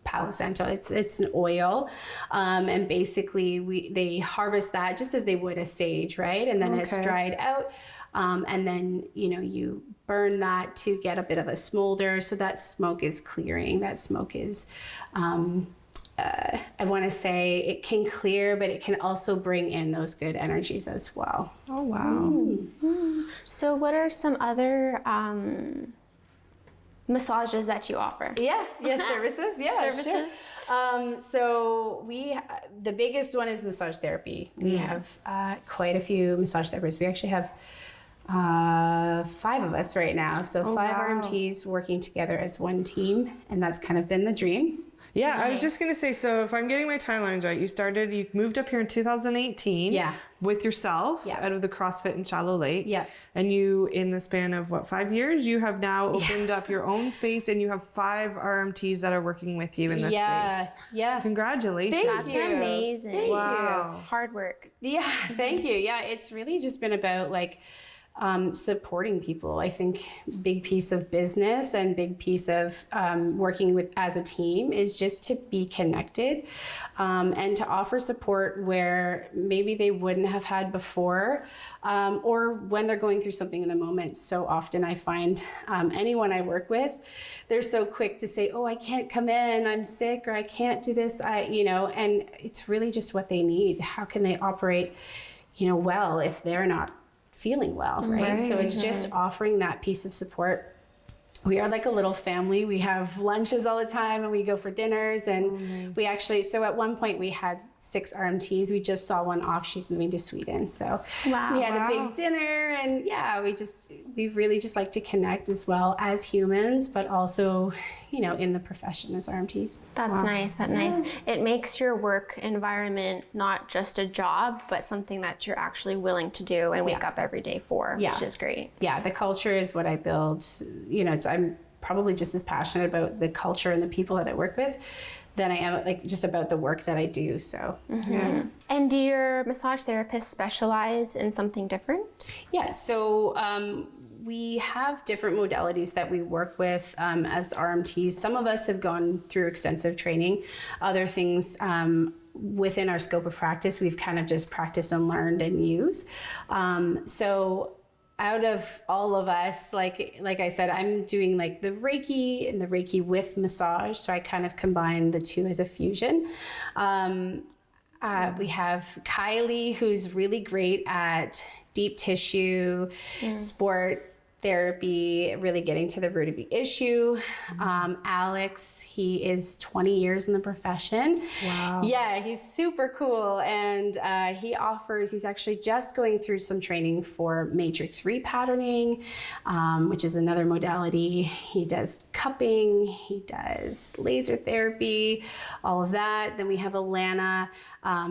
Palo Santo. It's an oil, and basically they harvest that just as they would a sage, right? And then it's dried out, and then you burn that to get a bit of a smolder, so that smoke is clearing. That smoke is. I want to say it can clear, but it can also bring in those good energies as well. Oh, wow. So what are some other massages that you offer? Services. Yeah, services. Sure. So the biggest one is massage therapy. We have quite a few massage therapists. We actually have 5 of us right now. So 5 RMTs working together as one team, and that's kind of been the dream. Yeah, I was Nice. just going to say, so if I'm getting my timelines right, you moved up here in 2018 Yeah. with yourself Yeah. out of the CrossFit in Shallow Lake. Yeah. And you, in the span of 5 years, you have now opened up your own space and you have 5 RMTs that are working with you in this space. Yeah. Congratulations. That's amazing. Thank Wow. you. Hard work. Yeah, thank you. Yeah, it's really just been about like supporting people. I think big piece of business and big piece of working with as a team is just to be connected and to offer support where maybe they wouldn't have had before or when they're going through something in the moment. So often I find anyone I work with, they're so quick to say, oh, I can't come in, I'm sick, or I can't do this, and it's really just what they need. How can they operate, well if they're not feeling well, right? So it's just offering that piece of support. We are like a little family. We have lunches all the time and we go for dinners, and we actually, so at one point we had 6 RMTs. We just saw one off. She's moving to Sweden. So we had a big dinner, and yeah, we really just like to connect as well as humans, but also, in the profession as RMTs. That's nice. That's nice. It makes your work environment not just a job, but something that you're actually willing to do and wake up every day for, which is great. Yeah, the culture is what I build. I'm probably just as passionate about the culture and the people that I work with than I am just about the work that I do. So, yeah. And do your massage therapists specialize in something different? Yeah, so we have different modalities that we work with as RMTs. Some of us have gone through extensive training. Other things within our scope of practice, we've kind of just practiced and learned and used. So out of all of us, like I said, I'm doing like the Reiki and the Reiki with massage. So I kind of combine the two as a fusion. We have Kylie, who's really great at deep tissue, sport therapy, really getting to the root of the issue. Alex, he is 20 years in the profession. Wow. Yeah, he's super cool. And he's actually just going through some training for matrix repatterning, which is another modality. He does cupping, he does laser therapy, all of that. Then we have Alana.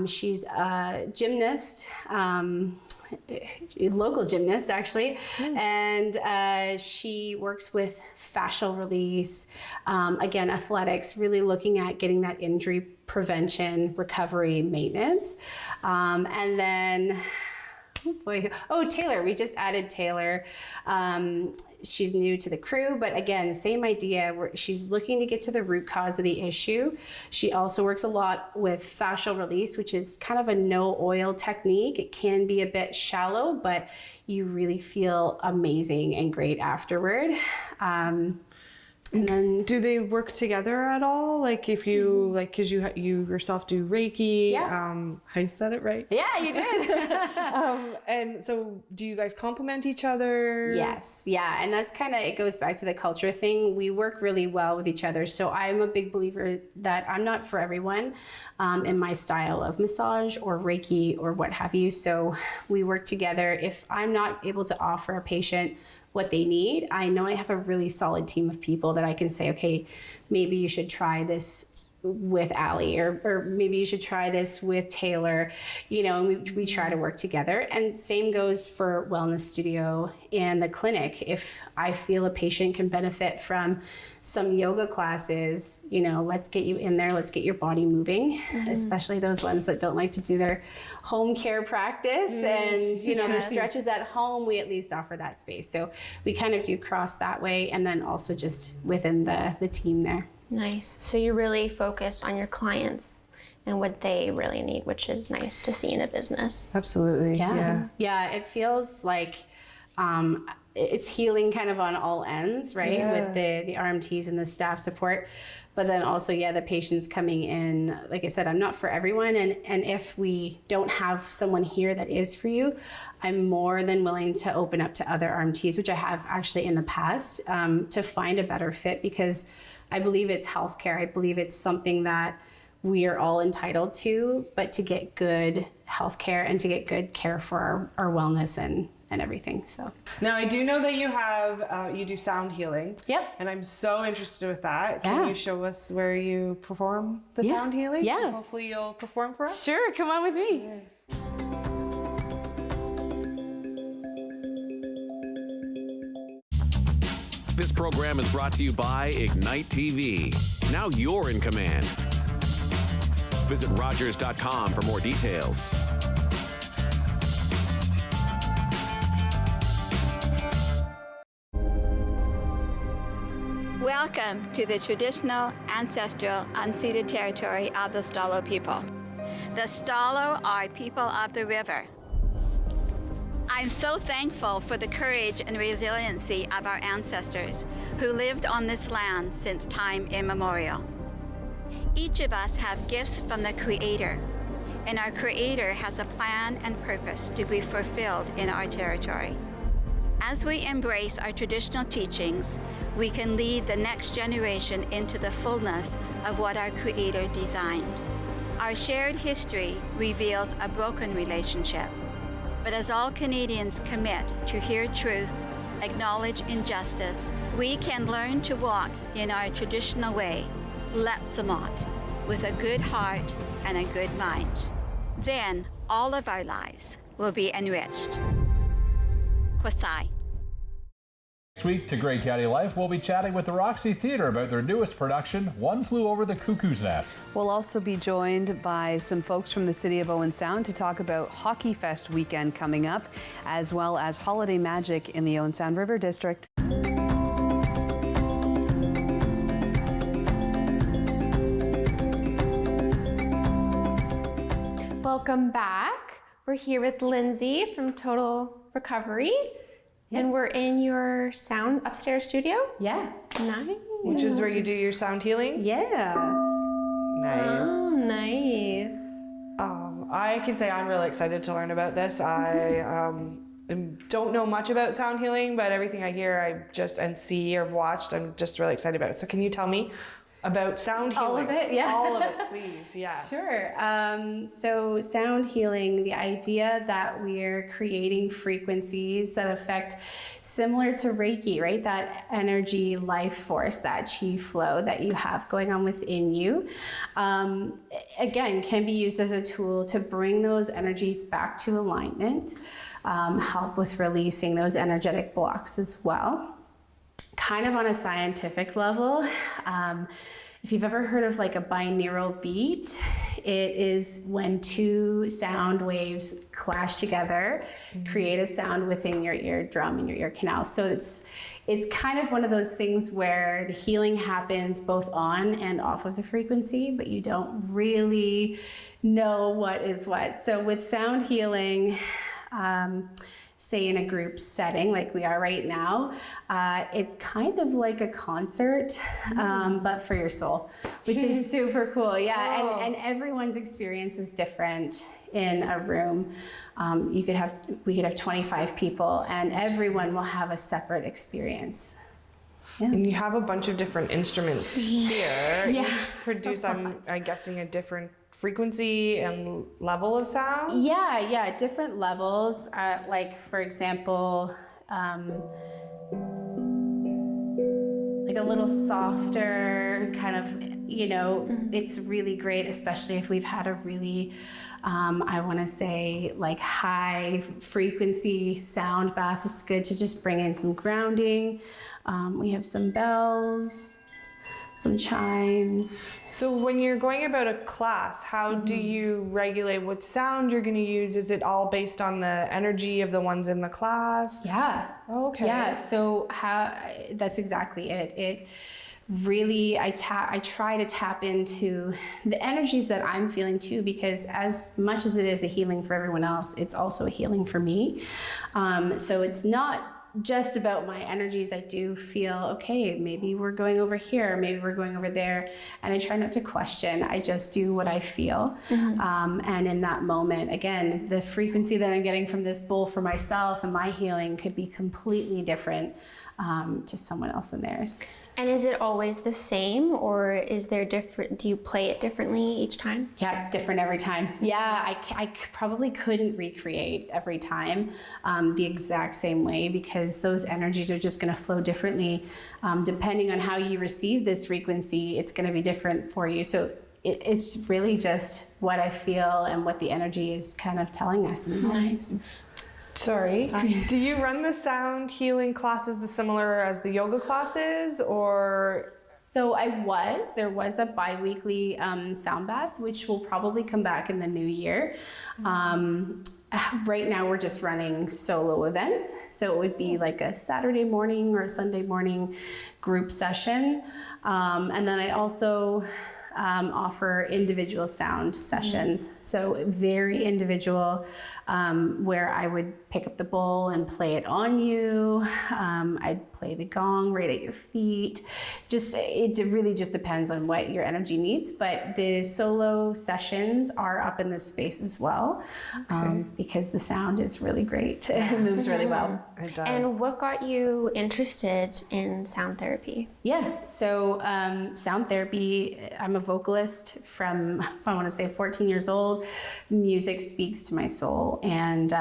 She's a gymnast, local gymnast actually, and she works with fascial release, again, athletics, really looking at getting that injury prevention, recovery, maintenance. And then Taylor, we just added Taylor. She's new to the crew, but again, same idea. She's looking to get to the root cause of the issue. She also works a lot with fascial release, which is kind of a no oil technique. It can be a bit shallow, but you really feel amazing and great afterward. And then, do they work together at all? Like if you because you yourself do Reiki. I said it right. Yeah, you did. And so, do you guys complement each other? Yes, yeah, and that's kind of, it goes back to the culture thing. We work really well with each other. So I'm a big believer that I'm not for everyone in my style of massage or Reiki or what have you. So we work together. If I'm not able to offer a patient what they need, I know I have a really solid team of people that I can say, okay, maybe you should try this with Allie, or maybe you should try this with Taylor, and we try to work together. And same goes for Wellness Studio and the clinic. If I feel a patient can benefit from some yoga classes, let's get you in there, let's get your body moving, especially those ones that don't like to do their home care practice and, their stretches at home, we at least offer that space. So we kind of do cross that way, and then also just within the team there. Nice. So you really focus on your clients and what they really need, which is nice to see in a business. Absolutely. Yeah, it feels like it's healing kind of on all ends, right? With the RMTs and the staff support. But then also, the patients coming in, like I said, I'm not for everyone. And if we don't have someone here that is for you, I'm more than willing to open up to other RMTs, which I have actually in the past, to find a better fit, because I believe it's healthcare. I believe it's something that we are all entitled to, but to get good healthcare and to get good care for our wellness and everything. So now I do know that you have you do sound healing. Yep. And I'm so interested with that. Yeah. Can you show us where you perform the sound healing? Yeah. Hopefully you'll perform for us. Sure, come on with me. Yeah. This program is brought to you by Ignite TV. Now you're in command. Visit Rogers.com for more details. Welcome to the traditional, ancestral, unceded territory of the Stalo people. The Stalo are people of the river. I'm so thankful for the courage and resiliency of our ancestors who lived on this land since time immemorial. Each of us have gifts from the Creator, and our Creator has a plan and purpose to be fulfilled in our territory. As we embrace our traditional teachings, we can lead the next generation into the fullness of what our Creator designed. Our shared history reveals a broken relationship. But as all Canadians commit to hear truth, acknowledge injustice, we can learn to walk in our traditional way, Letsamot, with a good heart and a good mind. Then all of our lives will be enriched. Kwasai. Next week to Great County Life, we'll be chatting with the Roxy Theatre about their newest production, One Flew Over the Cuckoo's Nest. We'll also be joined by some folks from the city of Owen Sound to talk about Hockey Fest weekend coming up, as well as holiday magic in the Owen Sound River District. Welcome back. We're here with Lindsay from Total Recovery. Yeah. And we're in your sound upstairs studio? Yeah. Nice. Which is where you do your sound healing? Yeah. Nice. Oh, nice. I can say I'm really excited to learn about this. I don't know much about sound healing, but everything I hear and see or watched, I'm just really excited about. So can you tell me about sound healing? All of it, yeah. All of it, please, yeah. Sure. So sound healing, the idea that we're creating frequencies that affect, similar to Reiki, right? That energy life force, that chi flow that you have going on within you, again, can be used as a tool to bring those energies back to alignment, help with releasing those energetic blocks as well. Kind of on a scientific level, if you've ever heard of like a binaural beat, it is when two sound waves clash together, create a sound within your eardrum and your ear canal. So it's kind of one of those things where the healing happens both on and off of the frequency, but you don't really know what is what. So with sound healing, say in a group setting like we are right now, it's kind of like a concert, but for your soul, which is super cool. Yeah, Oh. and everyone's experience is different in a room. We could have 25 people, and everyone will have a separate experience. Yeah. And you have a bunch of different instruments here. Yeah. Each produce, I'm guessing, a different frequency and level of sound? Yeah, different levels. Like for example, like a little softer kind of, it's really great, especially if we've had a really, I want to say like high frequency sound bath. It's good to just bring in some grounding. We have some bells, some chimes. So when you're going about a class, how do you regulate what sound you're going to use? Is it all based on the energy of the ones in the class? Yeah. Okay. Yeah, so that's exactly it. It really, I try to tap into the energies that I'm feeling too, because as much as it is a healing for everyone else, it's also a healing for me. So it's not just about my energies. I do feel, okay, maybe we're going over here, maybe we're going over there. And I try not to question. I just do what I feel. And in that moment, again, the frequency that I'm getting from this bowl for myself and my healing could be completely different to someone else in theirs. And is it always the same, or is there different? Do you play it differently each time? Yeah, it's different every time. Yeah, I probably couldn't recreate every time the exact same way, because those energies are just going to flow differently. Depending on how you receive this frequency, it's going to be different for you. So it's really just what I feel and what the energy is kind of telling us. Nice. Sorry. Do you run the sound healing classes the similar as the yoga classes, or? So there was a bi-weekly sound bath, which will probably come back in the new year. Right now we're just running solo events. So it would be like a Saturday morning or a Sunday morning group session. And then I also offer individual sound sessions. So very individual, where I would pick up the bowl and play it on you. I'd play the gong right at your feet. It really just depends on what your energy needs. But the solo sessions are up in this space as well, because the sound is really great. It moves really well. It does. And what got you interested in sound therapy? Yeah, so sound therapy, I'm a vocalist from, I want to say 14 years old. Music speaks to my soul. And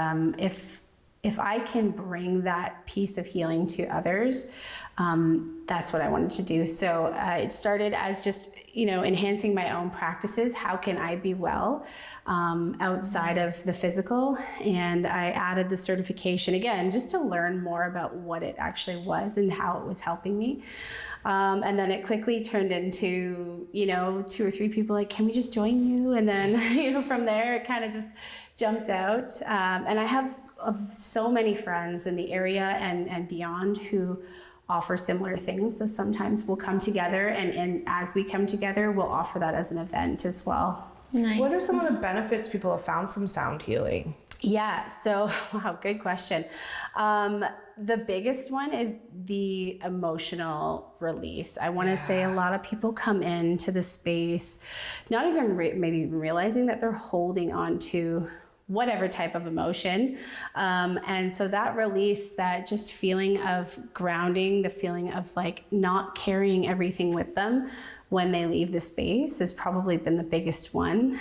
if I can bring that piece of healing to others, that's what I wanted to do. So it started as just, enhancing my own practices. How can I be well outside of the physical? And I added the certification again, just to learn more about what it actually was and how it was helping me. And then it quickly turned into, 2 or 3 people like, can we just join you? And then, from there, it kind of just jumped out. And I have so many friends in the area and beyond who offer similar things. So sometimes we'll come together, and as we come together, we'll offer that as an event as well. Nice. What are some of the benefits people have found from sound healing? Yeah, so, wow, good question. The biggest one is the emotional release. I want to say a lot of people come into the space not even maybe even realizing that they're holding on to whatever type of emotion. And so that release, that just feeling of grounding, the feeling of like not carrying everything with them when they leave the space has probably been the biggest one.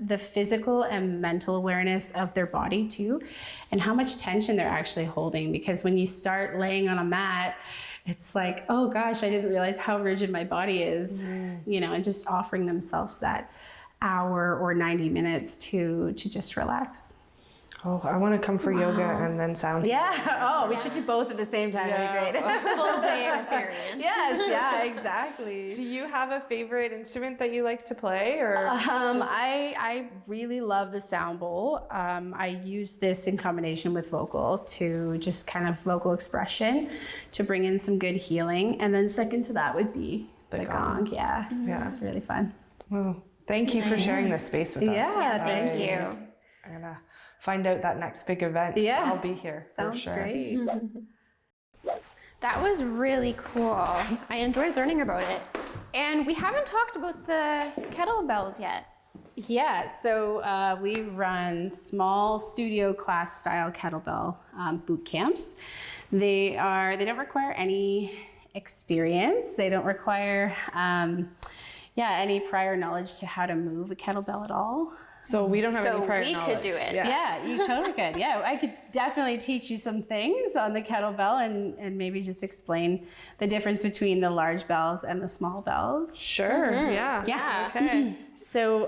The physical and mental awareness of their body too, and how much tension they're actually holding. Because when you start laying on a mat, it's like, oh gosh, I didn't realize how rigid my body is, and just offering themselves that hour or 90 minutes to just relax. Oh, I want to come for yoga and then sound. Yeah. We should do both at the same time. That'd be great. Full day experience. Yes. Yeah. Exactly. Do you have a favorite instrument that you like to play, or? I really love the sound bowl. I use this in combination with vocal to just kind of vocal expression to bring in some good healing, and then second to that would be the gong. Yeah. It's really fun. Well, thank you for sharing this space with us. Yeah. Thank you. I'm gonna find out that next big event. Yeah. I'll be here. Sounds for sure. great. That was really cool. I enjoyed learning about it. And we haven't talked about the kettlebells yet. Yeah, so we run small studio class style kettlebell boot camps. They don't require any experience. They don't require any prior knowledge to how to move a kettlebell at all. So we don't have any prior knowledge. So we could do it. Yeah, you totally could. Yeah, I could definitely teach you some things on the kettlebell and maybe just explain the difference between the large bells and the small bells. Sure. Yeah. Okay. So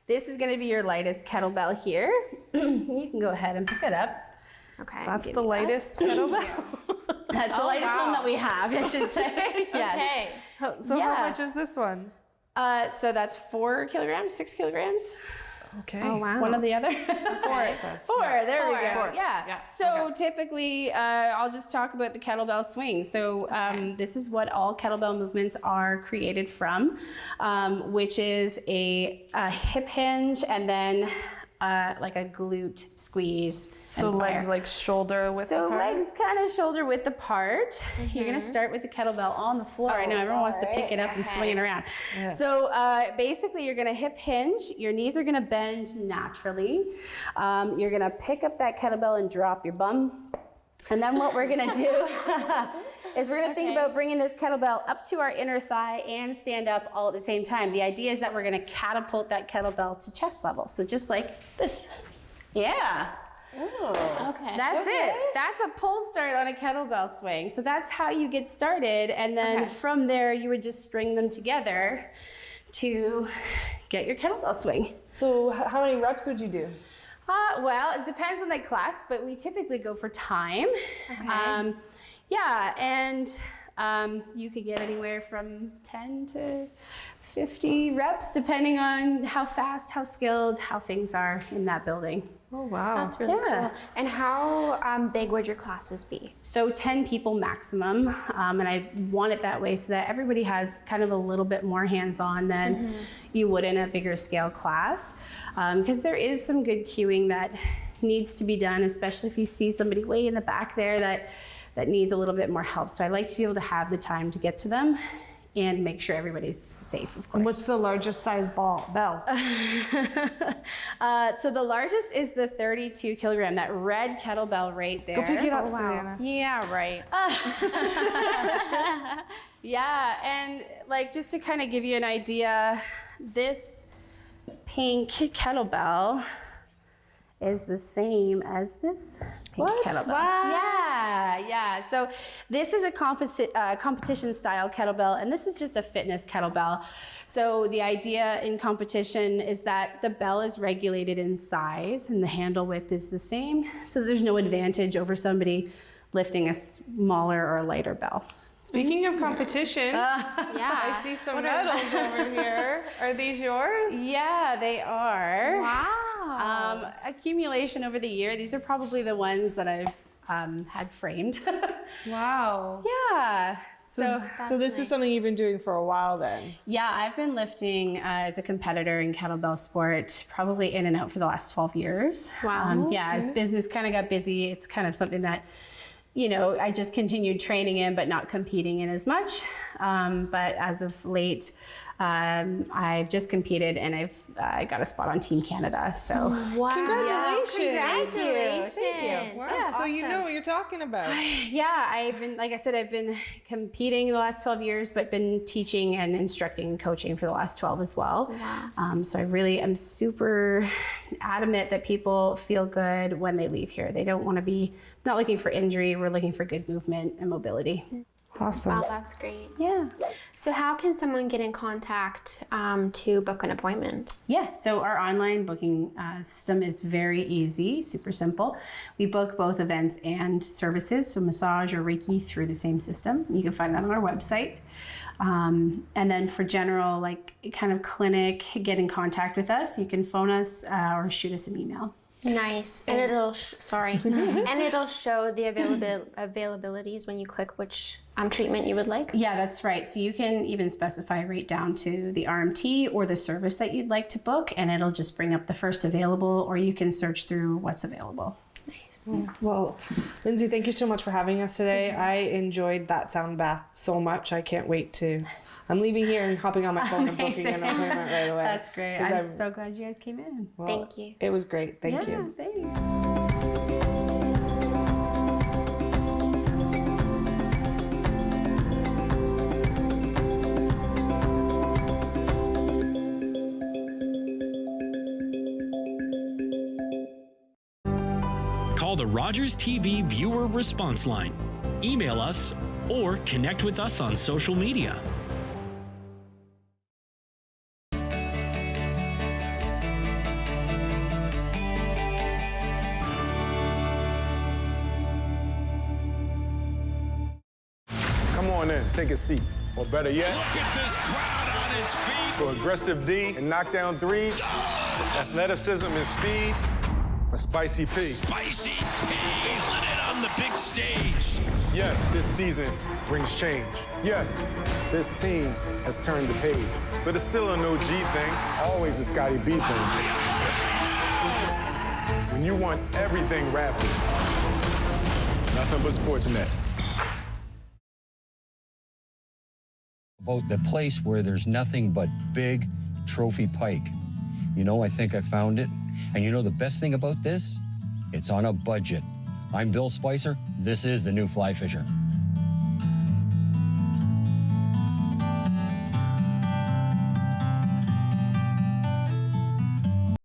this is going to be your lightest kettlebell here. You can go ahead and pick it up. Okay. That's the lightest kettlebell. That's the lightest one that we have, I should say. Yes. Okay. So how much is this one? So that's 4 kilograms, 6 kilograms. Okay. Oh, wow. One or the other? 4, it says. 4, there we go. 4. Yeah. So typically, I'll just talk about the kettlebell swing. So this is what all kettlebell movements are created from, which is a hip hinge and then like a glute squeeze. So legs like shoulder width apart? So legs kind of shoulder width apart. You're going to start with the kettlebell on the floor. I know everyone wants to pick it up and swing it around. Yeah. So basically you're going to hip hinge. Your knees are going to bend naturally. You're going to pick up that kettlebell and drop your bum. And then what we're going to do is we're gonna think about bringing this kettlebell up to our inner thigh and stand up all at the same time. The idea is that we're gonna catapult that kettlebell to chest level. So just like this. Yeah. Oh, okay. That's it. That's a pull start on a kettlebell swing. So that's how you get started. And then from there, you would just string them together to get your kettlebell swing. So how many reps would you do? Well, it depends on the class, but we typically go for time. Okay. Yeah, and you could get anywhere from 10 to 50 reps, depending on how fast, how skilled, how things are in that building. Oh, wow. That's really cool. And how big would your classes be? So 10 people maximum, and I want it that way so that everybody has kind of a little bit more hands-on than you would in a bigger scale class, because there is some good cueing that needs to be done, especially if you see somebody way in the back there that needs a little bit more help. So I like to be able to have the time to get to them and make sure everybody's safe, of course. And what's the largest size bell? So the largest is the 32 kilogram, that red kettlebell right there. Go pick it up, Oh, wow. Savannah. Yeah, right. Yeah, and like just to kind of give you an idea, this pink kettlebell is the same as this pink kettlebell. Yeah. So this is a competition style kettlebell, and this is just a fitness kettlebell. So the idea in competition is that the bell is regulated in size and the handle width is the same, so there's no advantage over somebody lifting a smaller or lighter bell. Speaking of competition, I see some medals over here. Are these yours? Yeah, they are. Wow. Accumulation over the year. These are probably the ones that I've had framed. Wow. Yeah. So this is something you've been doing for a while then? Yeah, I've been lifting as a competitor in kettlebell sport, probably in and out for the last 12 years. Wow. Yeah, as business kind of got busy, it's kind of something that, you know, I just continued training in, but not competing in as much. But as of late, I've just competed and I got a spot on Team Canada. So wow. Congratulations. Thank you. Wow. Yeah, so you know what you're talking about. Yeah, I've been, like I said, I've been competing the last 12 years, but been teaching and instructing and coaching for the last 12 as well. Wow. So I really am super adamant that people feel good when they leave here. They don't want to be, not looking for injury, we're looking for good movement and mobility. Awesome. Wow, that's great. Yeah. So how can someone get in contact to book an appointment? Yeah, so our online booking system is very easy, super simple. We book both events and services, so massage or Reiki through the same system. You can find that on our website. And then for general, like kind of clinic, get in contact with us. You can phone us or shoot us an email. Nice. And it'll and it'll show the availabilities when you click which treatment you would like. Yeah, that's right. So you can even specify right down to the RMT or the service that you'd like to book, and it'll just bring up the first available, or you can search through what's available. Nice. Yeah. Well, Lindsay, thank you so much for having us today. I enjoyed that sound bath so much. I can't wait to. I'm leaving here and hopping on my phone and booking an appointment right away. That's great. I'm so glad you guys came in. Well, thank you. It was great. Thank you. Thanks. Call the Rogers TV viewer response line. Email us or connect with us on social media. Come on in, take a seat. Or better yet, Look at this crowd on its feet. for aggressive D and knockdown threes, athleticism and speed, for Spicy P. Spicy P. Feeling it on the big stage. Yes, this season brings change. Yes, this team has turned the page. But it's still a no G thing, always a Scotty B thing. When you want everything Raptors, nothing but Sportsnet. About the place where there's nothing but big trophy pike. You know, I think I found it. And you know the best thing about this? It's on a budget. I'm Bill Spicer. This is the new Fly Fisher.